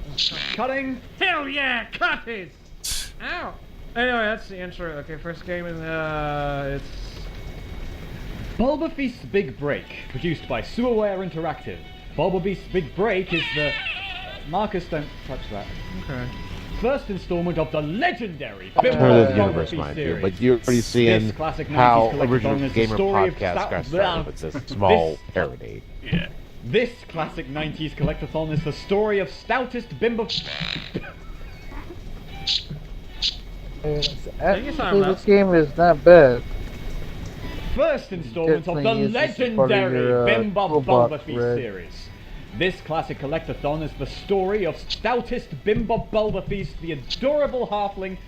Cutting? Hell yeah, cut it! Ow! Anyway, that's the intro. Okay, first game is, it's... Bulba Feast's Big Break, produced by Sewerware Interactive. Bulba Feast's Big Break is the... Marcus, don't touch that. Okay. First installment of the legendary Turn the universe, mind you, but you're already seeing how original gamer podcast got started with this small parody. Yeah. This classic 90s collectathon is the story of stoutest bimbo... Actually, this game is not bad. First installment of the Definitely is this part of legendary your, Bimbo robot Bulba Feast thread. series. This classic collectathon is the story of stoutest Bimbo Bulba Feast, the adorable halfling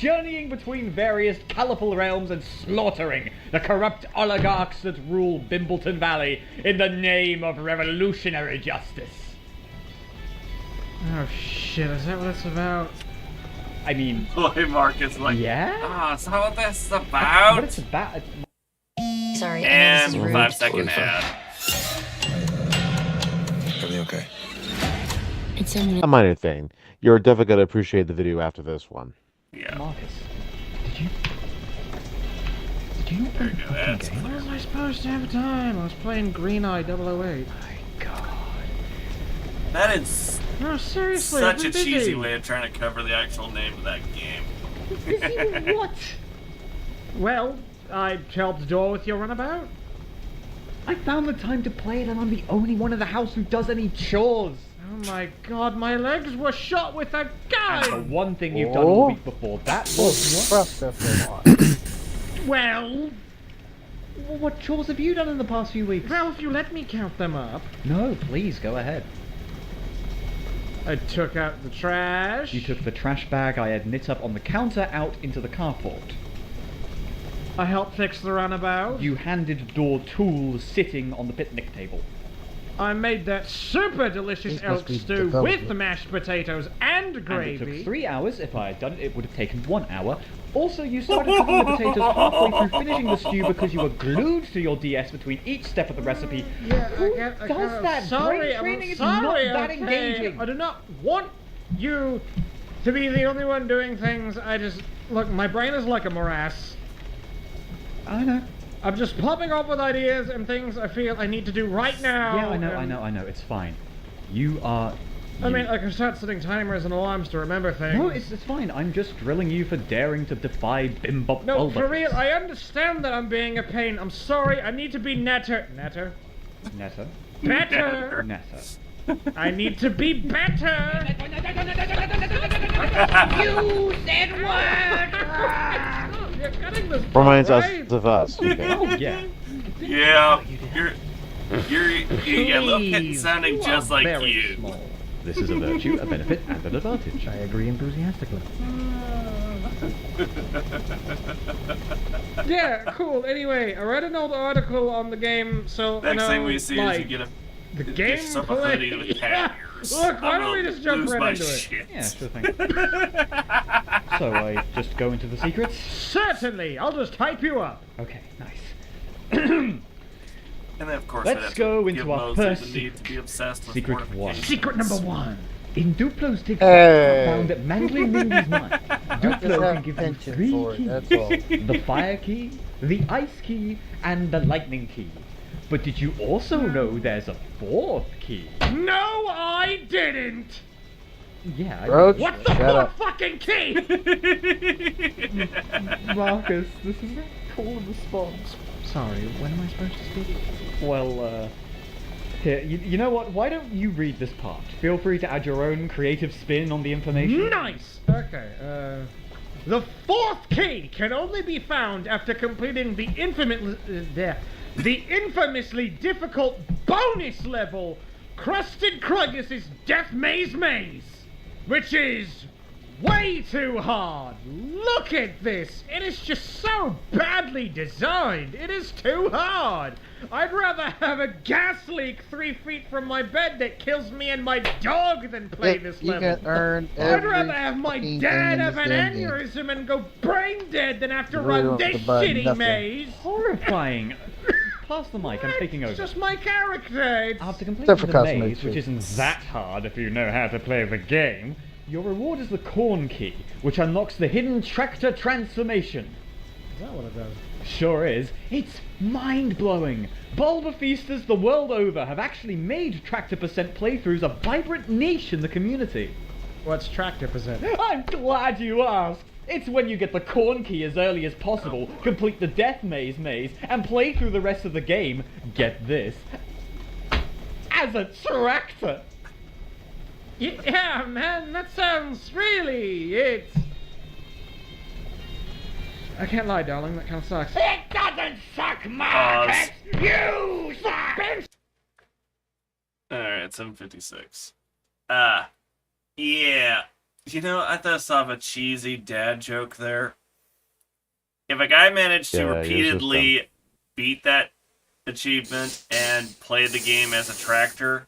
journeying between various colourful realms and slaughtering the corrupt oligarchs that rule Bimbleton Valley in the name of revolutionary justice. Oh shit, is that what it's about? I mean... Boy, Marcus, like... Yeah? Ah, is that what this is about? What it's about... Sorry, and I know this is rude. 5-second ad. Everything okay? It's only A minor thing. You're definitely going to appreciate the video after this one. Yeah. Marcus, did you not play the fucking game? How was I supposed to have time? I was playing Green Eye 008. My god. That is No, seriously, such a I've been cheesy busy. way of trying to cover the actual name of that game. Busy what? Well, I helped Door with your runabout. I found the time to play it and I'm the only one in the house who does any chores. Oh my god, my legs were shot with a And the gun! one thing you've done all week before that was Well, what chores have you done in the past few weeks? well, if you let me count them up. No, please, go ahead. I took out the trash. You took the trash bag I had knit up on the counter out into the carport. I helped fix the runabout. You handed Door tools sitting on the picnic table. I made that super delicious This elk must be stew development. with the mashed potatoes and And it gravy. took 3 hours. If I had done it, it would have taken 1 hour. Also, you started cooking the potatoes halfway through finishing the stew because you were glued to your DS between each step of the recipe. Yeah, Who I does get that? Sorry, Brain I'm training is sorry, not that okay? engaging. I do not want you to be the only one doing things. I just look. My brain is like a morass. I know. I'm just popping off with ideas and things I feel I need to do right now. Yeah, and- I know. It's fine. You are... I you. mean, I can start setting timers and alarms to remember things. No, it's fine. I'm just drilling you for daring to defy Bimbop No, Bulba. for real, I understand that I'm being a pain. I'm sorry, I need to be netter. Netter? Netter. Better! Netter. I need to be better! You said what? You're cutting this Reminds us right? of us. Okay. Oh, yeah. Yeah, you're looking Please, sounding you just are like very you. small. This is a virtue, a benefit, and an advantage. I agree enthusiastically. Yeah, cool. Anyway, I read an old article on the game, so Next you know, thing we see like, is you get the get yourself a hoodie gameplay. with cat ears. Look, why I'm don't we gonna just jump lose right my into it? shit. Yeah, sure thing. So I just go into the secrets? Certainly, I'll just hype you up. Okay, nice. And then, of course, Let's I'd have go to into give our Mosley first the need to be obsessed with secret fortifications. one. Secret number 1. In Duplo's dig Hey. I found that mangling Mindy's mind. Duplo can give you penchant 3 for it, keys. that's all. The fire key, the ice key, and the lightning key. But did you also know there's a 4th key? No, I didn't! Yeah, I Roach, What's the shut up. fucking key? Marcus, this is a call and response. Sorry, when am I supposed to speak? Well, here, you know what? Why don't you read this part? Feel free to add your own creative spin on the information. Nice! Okay, the 4th key can only be found after completing the infamously difficult bonus level Crusted Cruggus' Death Maze, which is way too hard. Look at this. It is just so badly designed. It is too hard. I'd rather have a gas leak 3 feet from my bed that kills me and my dog than play this You level. can earn I'd every rather have my fucking dad thing in have this an damn game. aneurysm and go brain dead than have to You really run don't have this to buy shitty nothing. maze. Horrifying. Pass the mic, I'm taking over. It's just my character. It's... After completing Except for the cosmetic maze, which fixes. isn't that hard if you know how to play the game, your reward is the corn key, which unlocks the hidden tractor transformation. Is that what it does? Sure is. It's mind-blowing. Bulba feasters the world over have actually made Tractor Percent playthroughs a vibrant niche in the community. What's tractor percent? I'm glad you asked. It's when you get the corn key as early as possible, complete the death maze, and play through the rest of the game, get this, as a tractor. Yeah, man, that sounds really... I can't lie, darling, that kind of sucks. It doesn't suck, Marcus! You suck! Alright, 7:56. Yeah. You know, I thought I saw a cheesy dad joke there. If a guy managed to repeatedly beat that achievement and play the game as a tractor,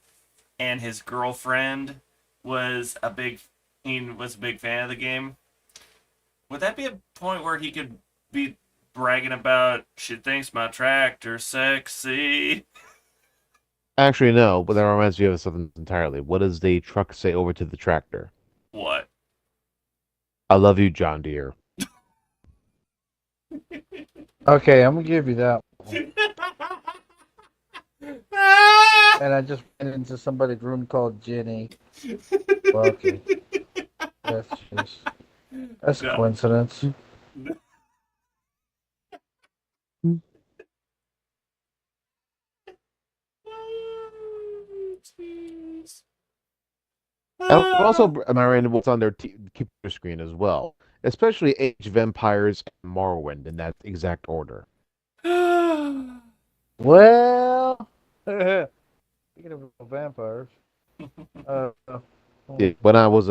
and his girlfriend was a big fan of the game, would that be a point where he could be bragging about, she thinks my tractor's sexy? Actually, no, but that reminds me of something entirely. What does the truck say over to the tractor? What? I love you, John Deere. Okay, I'm gonna give you that one. And I just went into somebody's room called Jenny. Well, okay. That's a coincidence. And also, Marianne, what's on their computer screen as well, especially Age of Empires and Morrowind in that exact order. Well, speaking of vampires, When I was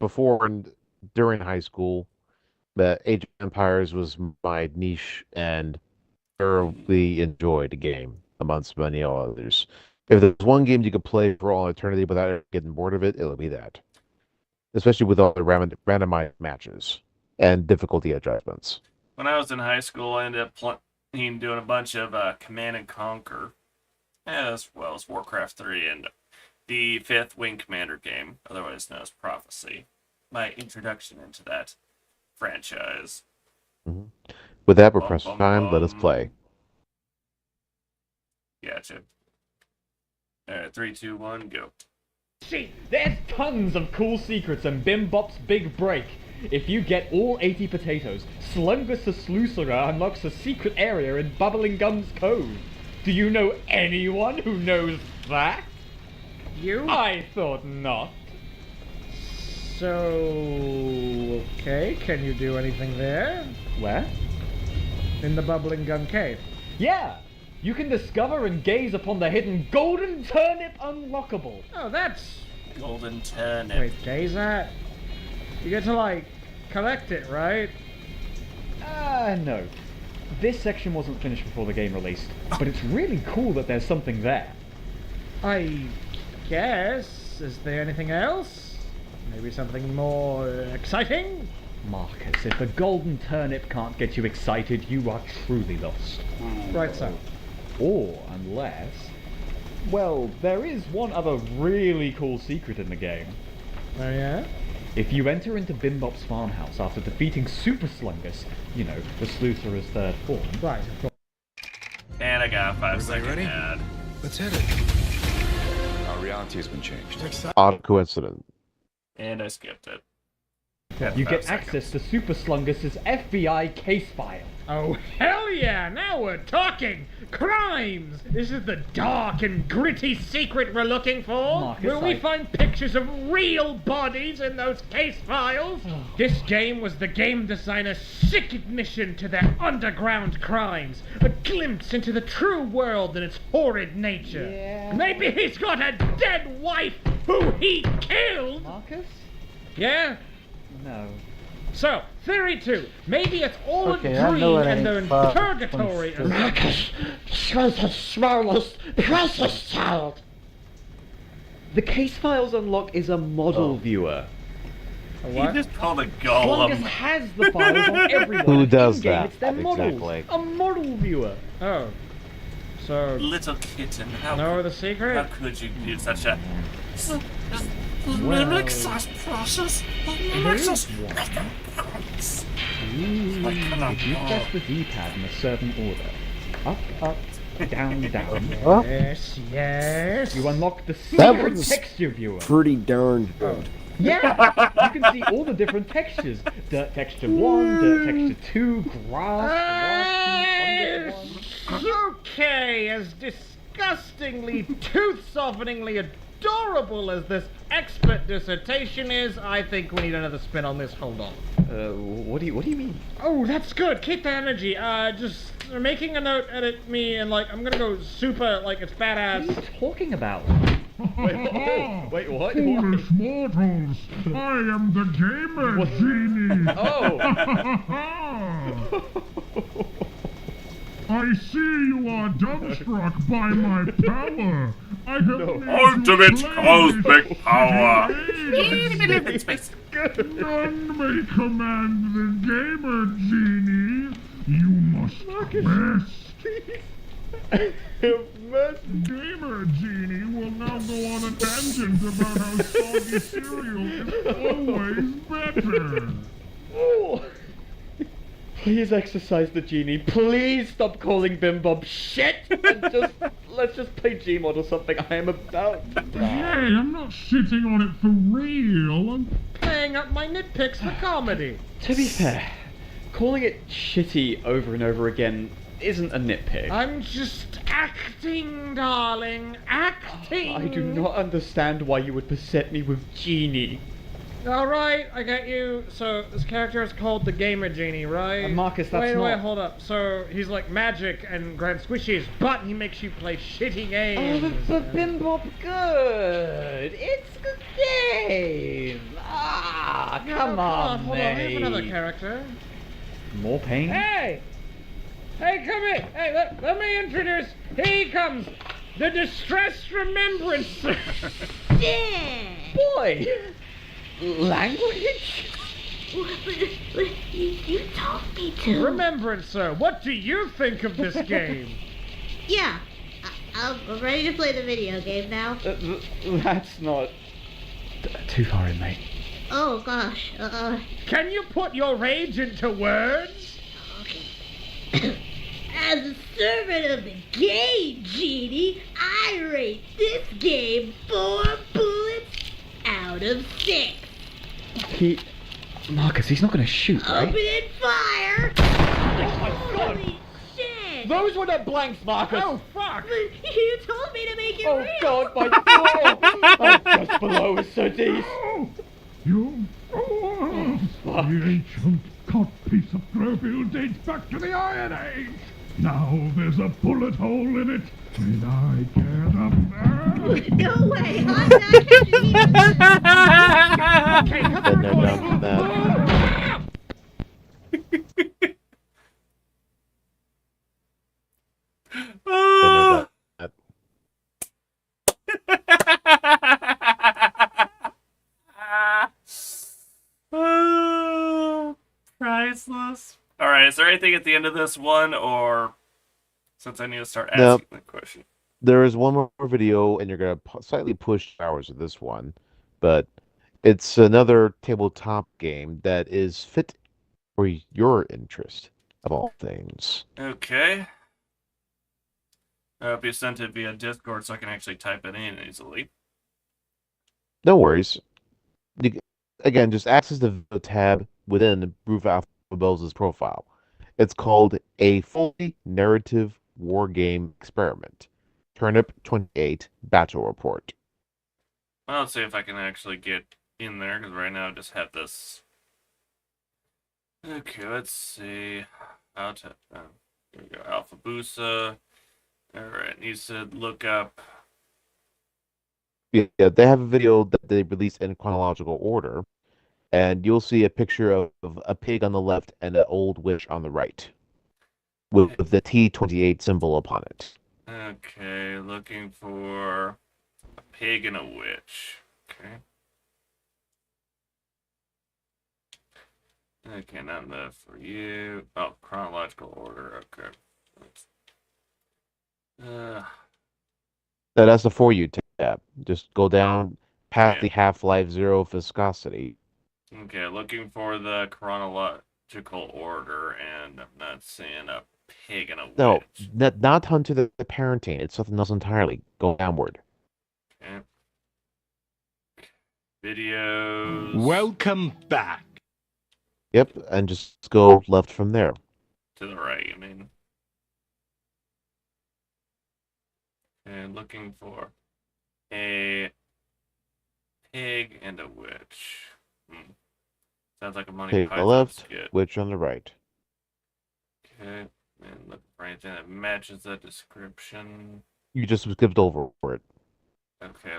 before and during high school, the Age of Empires was my niche and thoroughly enjoyed the game amongst many others. If there's one game you could play for all eternity without ever getting bored of it, it'll be that. Especially with all the randomized matches and difficulty adjustments. When I was in high school, I ended up doing a bunch of Command and Conquer, as well as Warcraft 3 and the 5th Wing Commander game, otherwise known as Prophecy. My introduction into that franchise. Mm-hmm. With that, we're pressed time. Let us play. Gotcha. Alright, 3, 2, 1, go. See, there's tons of cool secrets in Bimbop's Big Break. If you get all 80 potatoes, Slungus the Sleutherer unlocks a secret area in Bubbling Gum's Cove. Do you know anyone who knows that? You? I thought not. So... okay, can you do anything there? Where? In the Bubbling Gum Cave. Yeah! You can discover and gaze upon the hidden Golden Turnip Unlockable. Oh, that's... Golden Turnip. Wait, gaze at? You get to, like, collect it, right? No. This section wasn't finished before the game released, but it's really cool that there's something there. I guess. Is there anything else? Maybe something more exciting? Marcus, if the Golden Turnip can't get you excited, you are truly lost. Right so. Or unless... well, there is one other really cool secret in the game. Oh yeah? If you enter into Bimbop's farmhouse after defeating Super Slungus, you know, the Sleutherer's third form. Right. And I got a 5-second ad. Let's hit it. Our reality has been changed. Odd coincidence. And I skipped it. You get access to Super Slungus's FBI case file. Oh, hell yeah! Now we're talking! Crimes! This is the dark and gritty secret we're looking for! Marcus, Will we find pictures of real bodies in those case files? This game was the game designer's sick admission to their underground crimes. A glimpse into the true world and its horrid nature. Yeah. Maybe he's got a dead wife who he killed! Marcus? Yeah? No. So, theory 2. Maybe it's all Okay, a I know dream it and they're ain't in far purgatory. from Marcus, you're the smallest, precious child. The case files unlock is a model viewer. You just called a Slungus golem. has the files on everyone. Who does In-game, that? It's their models. Exactly. A model viewer. Oh. So, Little kitten, how know the how secret? could you do such a... Well, process. If you press the D-pad in a certain order, up, up, down, down, Yes, yes. you unlock the That secret was texture viewer. pretty darn good. Yeah, you can see all the different textures. Dirt texture 1, dirt texture 2, grass, Okay, as disgustingly, tooth-softeningly adorable as this expert dissertation is, I think we need another spin on this. Hold on. What do you mean? Oh, that's good. Keep the energy. Just making a note, edit me, and like I'm gonna go super, like it's badass. What are you talking about? Wait, what? Foolish mortals, I am the gamer genie. Oh. I see you are dumbstruck by my power. I have made Ultimate you play cosmic this power. game. None may command the gamer genie. You must quest. Gamer Genie will now go on a tangent about how soggy cereal is always better. Oh. Please exercise the genie. Please stop calling Bim Bob shit. And let's just play Gmod or something. I am about to die. Hey, I'm not shitting on it for real. I'm Playing up my nitpicks for comedy. To be fair, calling it shitty over and over again isn't a nitpick. I'm just acting, darling. Acting. I do not understand why you would beset me with genie. Alright, I get you. So, this character is called the Gamer Genie, right? Marcus, that's not... Wait, hold up. So, he's like magic and grand squishies, but he makes you play shitty games. Oh, but Bim Bob good. It's a good game. Ah, come on, hold on. We have another character. More pain? Hey! Hey, come here! Hey, let me introduce. Here he comes! The Distressed Remembrancer! Yeah! Boy! Language? You taught me to. Remembrancer, what do you think of this game? Yeah. I'm ready to play the video game now. That's not... too far in, mate. Oh, gosh. Can you put your rage into words? As a servant of the game, Genie, I rate this game 4 bullets out of 6. Marcus, he's not gonna shoot, right? Opening fire! Oh my god! Holy shit! Those were the blanks, Marcus! Oh, fuck! You told me to make it Oh real! god, my door! Oh, just below is so deep. You... the ancient cut piece of globule dates back to the Iron Age. Now there's a bullet hole in it, and I care the No way! I'm not catching you! Okay, come Priceless. Alright, is there anything at the end of this one, or since I need to start asking the question? There is one more video, and you're going to slightly push hours of this one, but it's another tabletop game that is fit for your interest, of all things. Okay. I hope you sent it via Discord so I can actually type it in easily. No worries. Again, just access the tab within Roof Alphabel's profile. It's called A Fully Narrative War Game Experiment. Turnip 28 Battle Report. Well, let's see if I can actually get in there, because right now I just have this. Okay, let's see. How to... here we go. Alpha Busa. Alright, needs to look up... Yeah, they have a video that they released in chronological order, and you'll see a picture of a pig on the left and an old witch on the right, with the T28 symbol upon it. Okay, looking for a pig and a witch. Okay. Okay, not enough for you. Oh, chronological order. Okay. That's the For You tab. Just go down past the Half-Life Zero viscosity. Okay, looking for the chronological order, and I'm not seeing a pig and a witch. No, not Hunter the Parenting. It's something else entirely. Go downward. Okay. Videos. Welcome back. Yep, and just go left from there. To the right, you mean? And looking for a pig and a witch. Sounds like a Monty Pig on Python the left, skit. witch on the right. Okay, and look for anything that matches that description. You just skipped over it. Okay.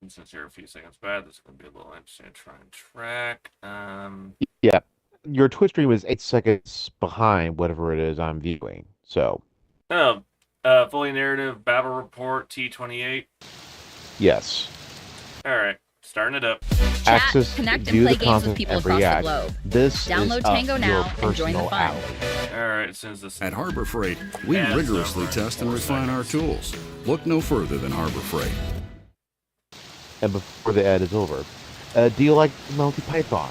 And since you're a few seconds back, this is going to be a little interesting to try and track. Yeah. Your Twitch stream is 8 seconds behind whatever it is I'm viewing. So. Oh, fully narrative battle report T28. Yes. All right, starting it up. Access, connect, and view play the games with content, people and across the react. globe. This Download is Tango up now your and join the personal fun. alley. All right, since this At Harbor Freight, we Yeah, rigorously so test and refine our tools. Look no further than Harbor Freight. And before the ad is over, do you like Monty Python?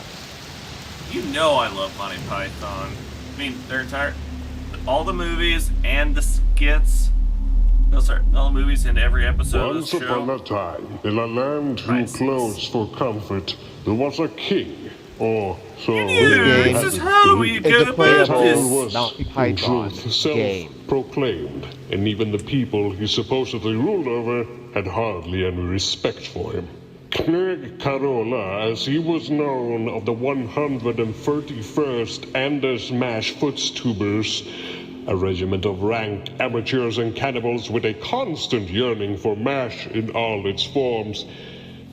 You know I love Monty Python. I mean, their entire, all the movies and the skits. No, sorry, all the movies and every episode Once of the show. upon a time, in a land too close for comfort, there was a king, or so This is how we go about The town this. was, Monty in Python truth, game. self-proclaimed, and even the people he supposedly ruled over had hardly any respect for him. Kneg Carola, as he was known, of the 131st Anders Mash Footstubers, a regiment of ranked amateurs and cannibals with a constant yearning for MASH in all its forms.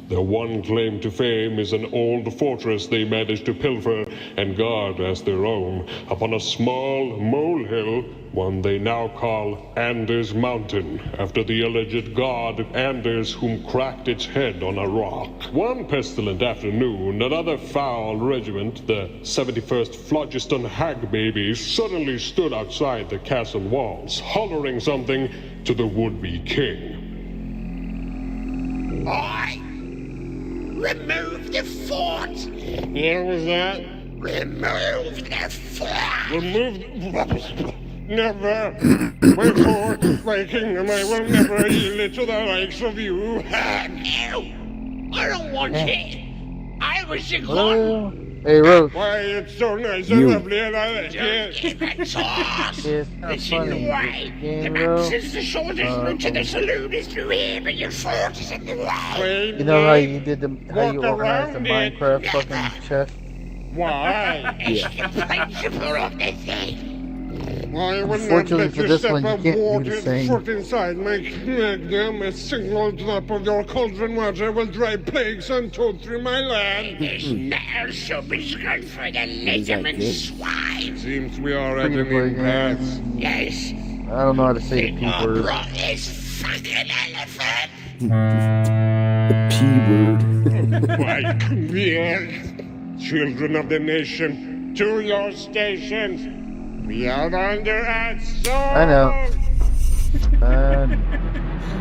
Their one claim to fame is an old fortress they managed to pilfer and guard as their own upon a small molehill, one they now call Anders Mountain, after the alleged god Anders whom cracked its head on a rock. One pestilent afternoon, another foul regiment, the 71st Phlogiston Hag Babies, suddenly stood outside the castle walls, hollering something to the would-be king. Remove the fort! What was that? Remove the fort! Remove... Never! My fort, my kingdom, I will never yield it to the likes of you! No! I don't want it! I was a god! Hey, Rose. Why, it's so nice and lovely and I like it! Give it to us! It's It's not in the funny. way! Game, The bro. man says the shortest route to the saloon is through here, but your fort is in the way! You know how you did how you Walk organized the around it. Minecraft fucking chest? Why? It's the principle of the thing! I would not Unfortunately let for you this step one, you a can't do the watered same. foot inside my kingdom. A single drop of your cauldron water will drive plagues untold through my land. This now shall be good for the legitimate swine! Seems we are at Free to an play impasse. game. Yes! I don't know how to say the P word. Opera is fucking elephant! The P word. Why, come here, children of the nation, to your stations. We are under assault. I know.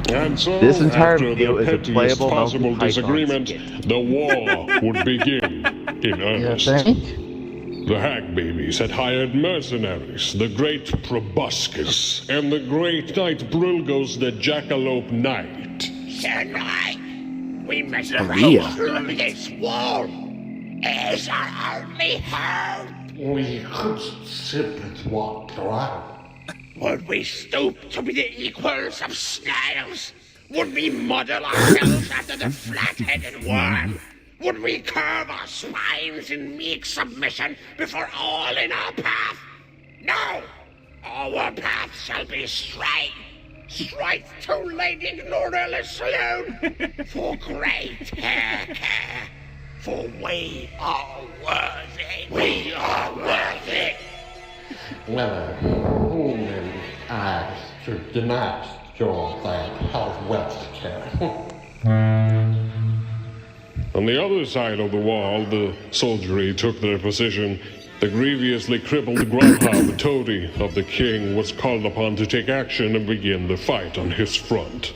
And so, This entire after video the is a pettiest playable possible Monty Python disagreement, the war would begin in earnest. The Hag Babies had hired mercenaries, the great Proboscis, and the great Knight Brilgos the Jackalope Knight. Sir Knight, we must Maria. break through this wall. It is our only hope. We could simply walk around. Would we stoop to be the equals of snails? Would we model ourselves after the flat-headed worm? Would we curve our spines in meek submission before all in our path? No! Our path shall be straight. Straight to Lady Ignoralis Saloon for great hair care. For we are worthy. We are worthy. Whether human eyes should deny your health wealth care. On the other side of the wall, the soldiery took their position. The grievously crippled Grubhub, toady of the king, was called upon to take action and begin the fight on his front.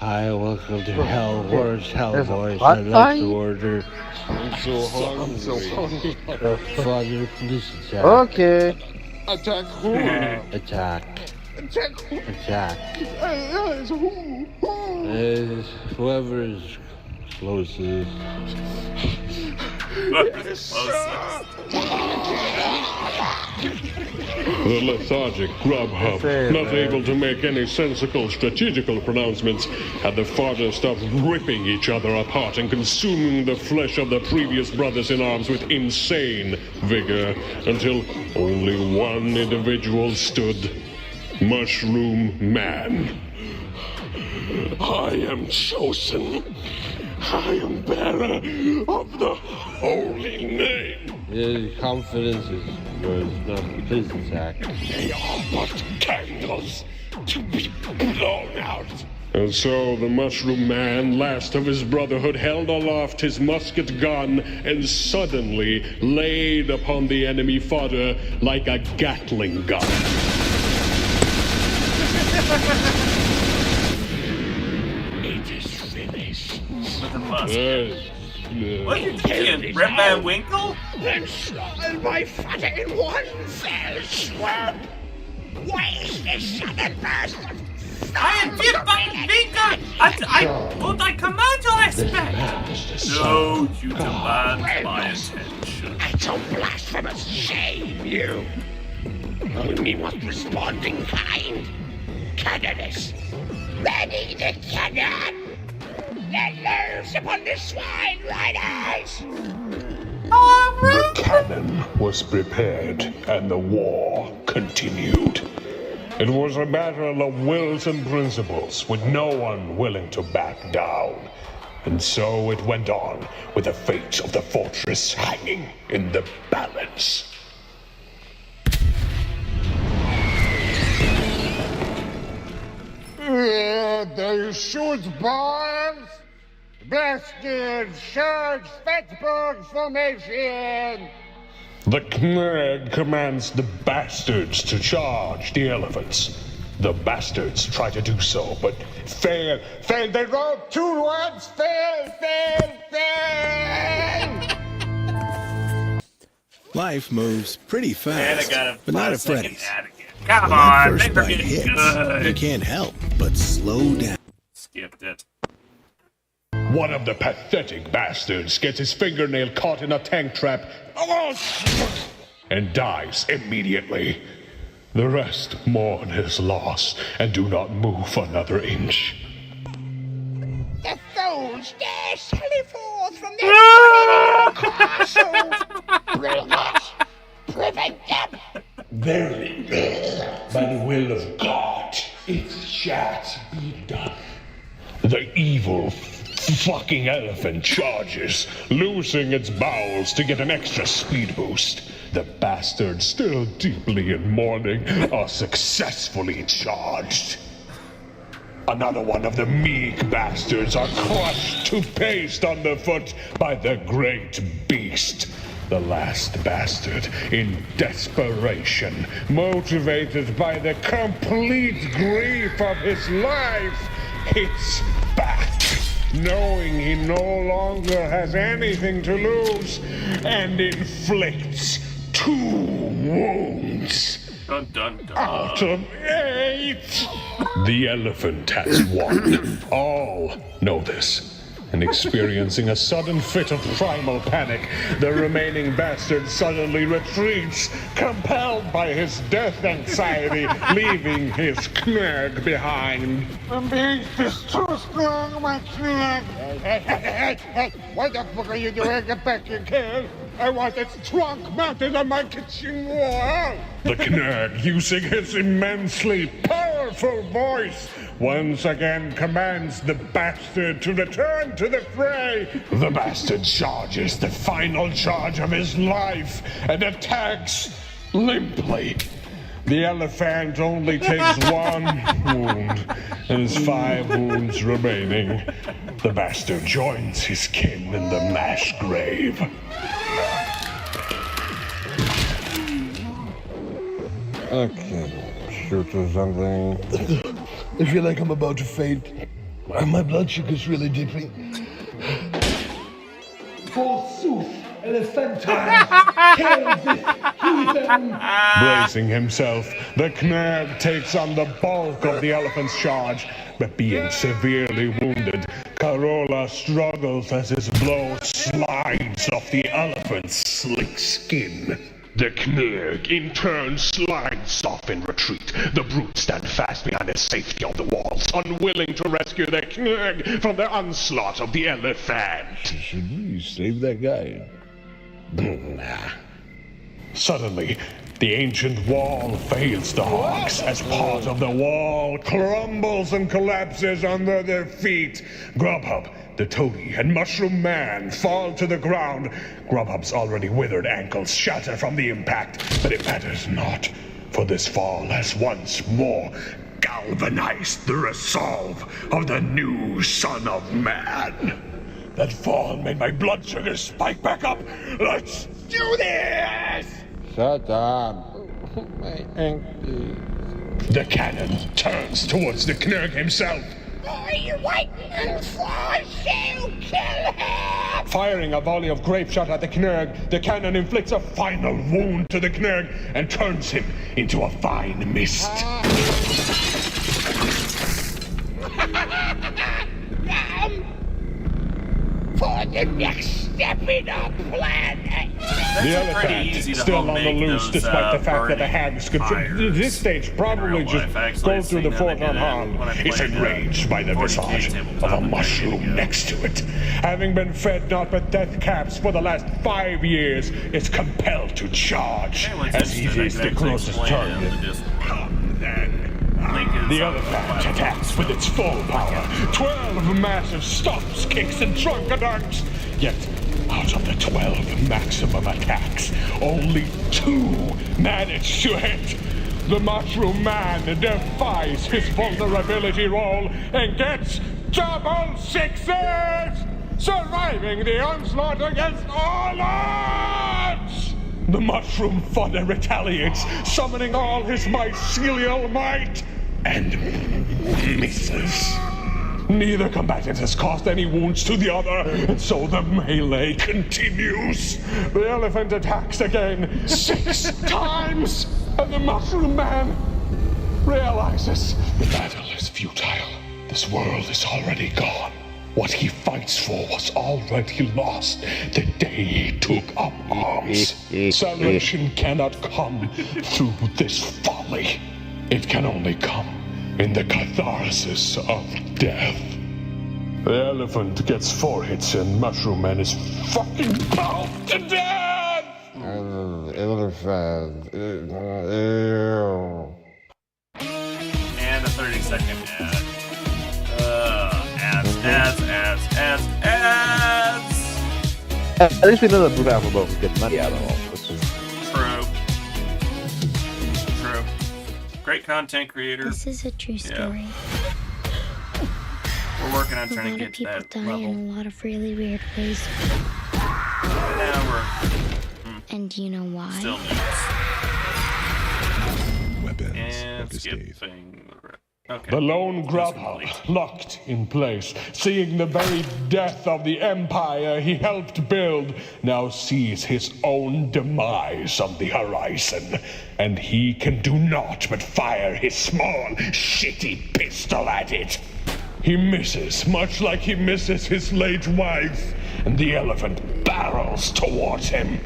Hi, welcome to Hell Wars, There's a Hellboys. hot I'd like fight? to order I'm so hungry. the Father Police attack. Okay. Attack who? Attack. Attack who? Attack. Who? Whoever is closest. The lethargic Grubhub, not able to make any sensical strategical pronouncements, had the farthest of ripping each other apart and consuming the flesh of the previous brothers in arms with insane vigor, until only one individual stood. Mushroom Man. I am chosen. I am bearer of the holy name. His confidence was not pleasant, Zach. They are but candles to be blown out. And so the Mushroom Man, last of his brotherhood, held aloft his musket gun and suddenly laid upon the enemy fodder like a Gatling gun. It is finished. With a musket. What are you thinking, Rip Van Winkle? And swallowed my fodder in one fell swoop. Why is this sudden burst of I am Rip Van Winkle! Would I command your respect? No, you demand my attention. It's a blasphemous shame, you. Only what responding kind. Cannonus. Ready the cannon! Let loose upon the swine riders! The cannon was prepared, and the war continued. It was a battle of wills and principles, with no one willing to back down. And so it went on, with the fate of the fortress hanging in the balance. They shoot bombs! Bastards, charge Fatberg formation! The Knurg commands the bastards to charge the elephants. The bastards try to do so, but fail. They roll 2 ones. Fail. Life moves pretty fast, but not at Freddy's. Come When that on, first they were bite getting hits, good. you can't help but slow down. Skipped it. One of the pathetic bastards gets his fingernail caught in a tank trap and dies immediately. The rest mourn his loss and do not move another inch. The fools dare sally forth from their little castle! Bring us! Prevent them! Verily, by the will of God, it shall be done. The evil fucking elephant charges, losing its bowels to get an extra speed boost. The bastards, still deeply in mourning, are successfully charged. Another one of the meek bastards are crushed to paste underfoot by the great beast. The last bastard, in desperation, motivated by the complete grief of his life, hits back, knowing he no longer has anything to lose, and inflicts 2 wounds. Dun, dun, dun. Out of 8! The elephant has won. All know this. And experiencing a sudden fit of primal panic, the remaining bastard suddenly retreats, compelled by his death anxiety, leaving his Knurg behind. The beast is too strong, my Knurg! Hey, what the fuck are you doing? Get back here, kid! I want its trunk mounted on my kitchen wall! The Knurg, using his immensely powerful voice, once again commands the bastard to return to the fray. The bastard charges the final charge of his life and attacks limply. The elephant only takes 1 wound and has 5 wounds remaining. The bastard joins his kin in the mass grave. Okay, shoot or something. I feel like I'm about to faint. My blood sugar's really dipping. Forsooth, Elephantine! Kill this heathen! Bracing himself, the Knurg takes on the bulk of the elephant's charge, but being severely wounded, Carola struggles as his blow slides off the elephant's slick skin. The Knurg, in turn, slides off in retreat. The brute stand fast behind the safety of the walls, unwilling to rescue the Knurg from the onslaught of the elephant. Should we save that guy? Suddenly, The ancient wall fails the hogs as part of the wall crumbles and collapses under their feet. Grubhub, the toady, and Mushroom Man fall to the ground. Grubhub's already withered ankles shatter from the impact, but it matters not, for this fall has once more galvanized the resolve of the new Son of Man. That fall made my blood sugar spike back up. Let's do this! Shut up. My ankle. The cannon turns towards the Knurg himself. Are you waiting and force you kill him? Firing a volley of grape shot at the Knurg, the cannon inflicts a final wound to the Knurg and turns him into a fine mist. For the next step in our plan. The elephant, still on the loose despite the fact that the hags could this stage probably just go through the fort unharmed, is enraged by the visage of a mushroom next to it. Having been fed naught but death caps for the last 5 years, it's compelled to charge as he sees the closest target. Come then. The elephant attacks with its full power. 12 massive stomps, kicks, and trunk-a-dunks. Yet, out of the 12 maximum attacks, only 2 manage to hit. The Mushroom Man defies his vulnerability roll and gets double sixes, surviving the onslaught against all odds. The Mushroom Fodder retaliates, summoning all his mycelial might, and misses. Neither combatant has caused any wounds to the other, and so the melee continues. The elephant attacks again 6 times, and the Mushroom Man realizes the battle is futile. This world is already gone. What he fights for was already lost the day he took up arms. Salvation cannot come through this folly. It can only come in the catharsis of death. The elephant gets 4 hits and Mushroom Man is fucking pulped to death! Elephant. And a 30-second ad. Ads. At least we know that Blue Alphabet was getting money out of all this. True. Great content creator. This is a true story. We're working on trying to get to that level. A lot of people die level. in a lot of really weird ways. Now we're... And do you know why? Still news. Weapons And of the state. Okay. The lone Grubhub, locked in place, seeing the very death of the empire he helped build, now sees his own demise on the horizon, and he can do naught but fire his small, shitty pistol at it. He misses, much like he misses his late wife, and the elephant barrels towards him.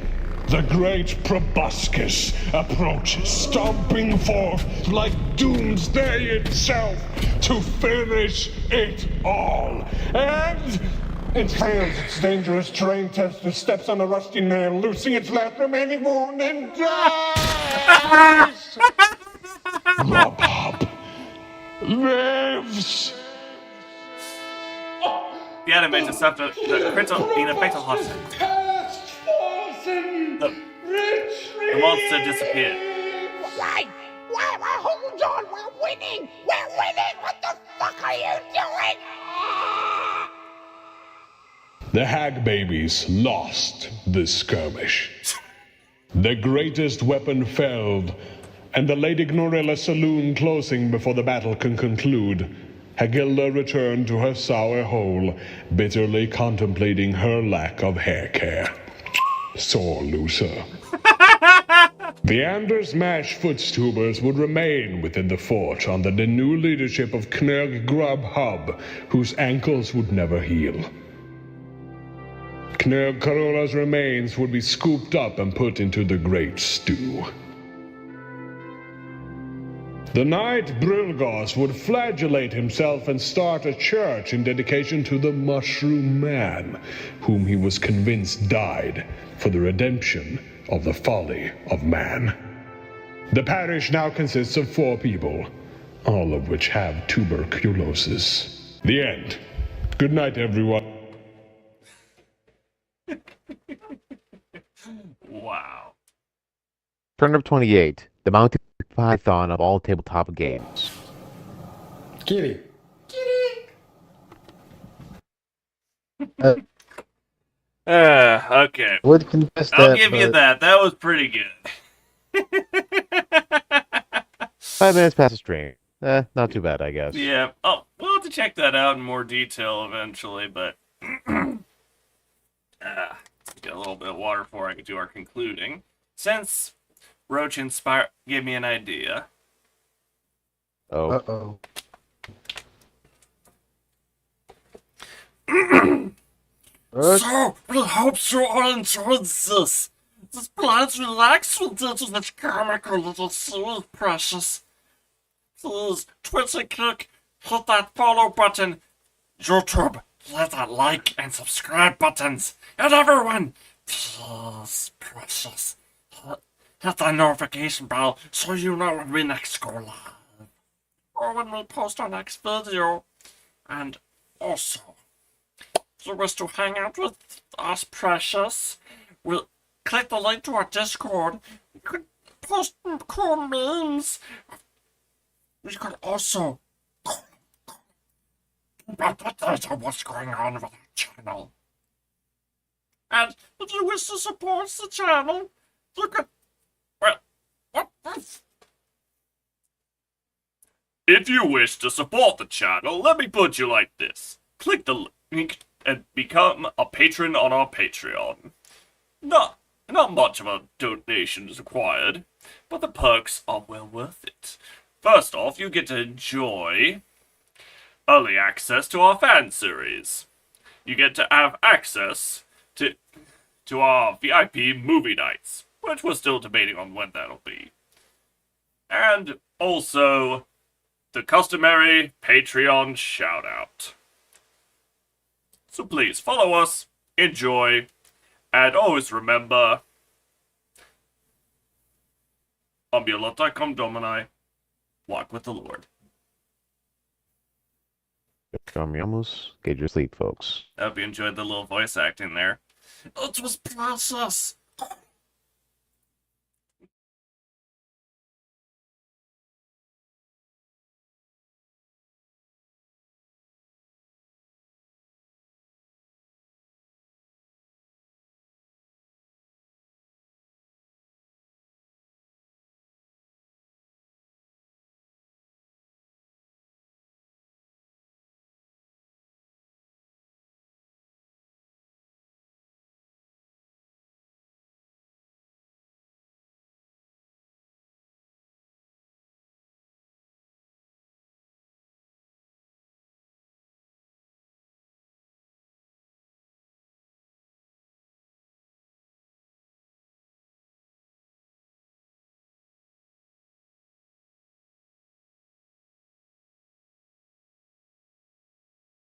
The great proboscis approaches, stomping forth like doomsday itself to finish it all. And it fails its dangerous terrain test and steps on a rusty nail, losing its last remaining wound and dies! Grubhub lives! The animation stuff the critical in effect of hostage. The monster disappeared. Why? Hold on, we're winning! We're winning! What the fuck are you doing? The hag babies lost this skirmish. The greatest weapon failed, and the Lady Gnorilla saloon closing before the battle can conclude, Hagilda returned to her sour hole, bitterly contemplating her lack of hair care. Sore loser. The Anders Mash footstubers would remain within the fort under the new leadership of Knurg Grubhub, whose ankles would never heal. Knurg Corolla's remains would be scooped up and put into the Great Stew. The knight Brilgos would flagellate himself and start a church in dedication to the Mushroom Man, whom he was convinced died for the redemption of the folly of man. The parish now consists of 4 people, all of which have tuberculosis. The end. Good night, everyone. Wow. Turnip 28, the Monty Python of all tabletop games. Kitty. Okay. Would confess I'll that, give you but that. That was pretty good. 5 minutes past the stream. Not too bad, I guess. Yeah. Oh, we'll have to check that out in more detail eventually, but get a little bit of water before I can do our concluding. Since Roach gave me an idea. Oh. Uh-oh. So, we hope you all enjoyed this. This blind relax will do to this comical little series, precious. Please, Twitter click, hit that follow button. YouTube, hit that like and subscribe buttons. And everyone, please, precious, hit that notification bell so you know when we next go live. Or when we post our next video. And also, if you wish to hang out with us, precious, we'll click the link to our Discord. You could post cool memes. You could also update on what's going on with our channel. And if you wish to support the channel, you could... Well, what? If you wish to support the channel, let me put you like this. Click the link and become a patron on our Patreon. Not much of a donation is required, but the perks are well worth it. First off, you get to enjoy early access to our fan series. You get to have access to our VIP movie nights, which we're still debating on when that'll be. And also the customary Patreon shout-out. So please follow us, enjoy, and always remember, Ambulata cum Domini, walk with the Lord. Get your sleep, folks. I hope you enjoyed the little voice acting there. It was precious.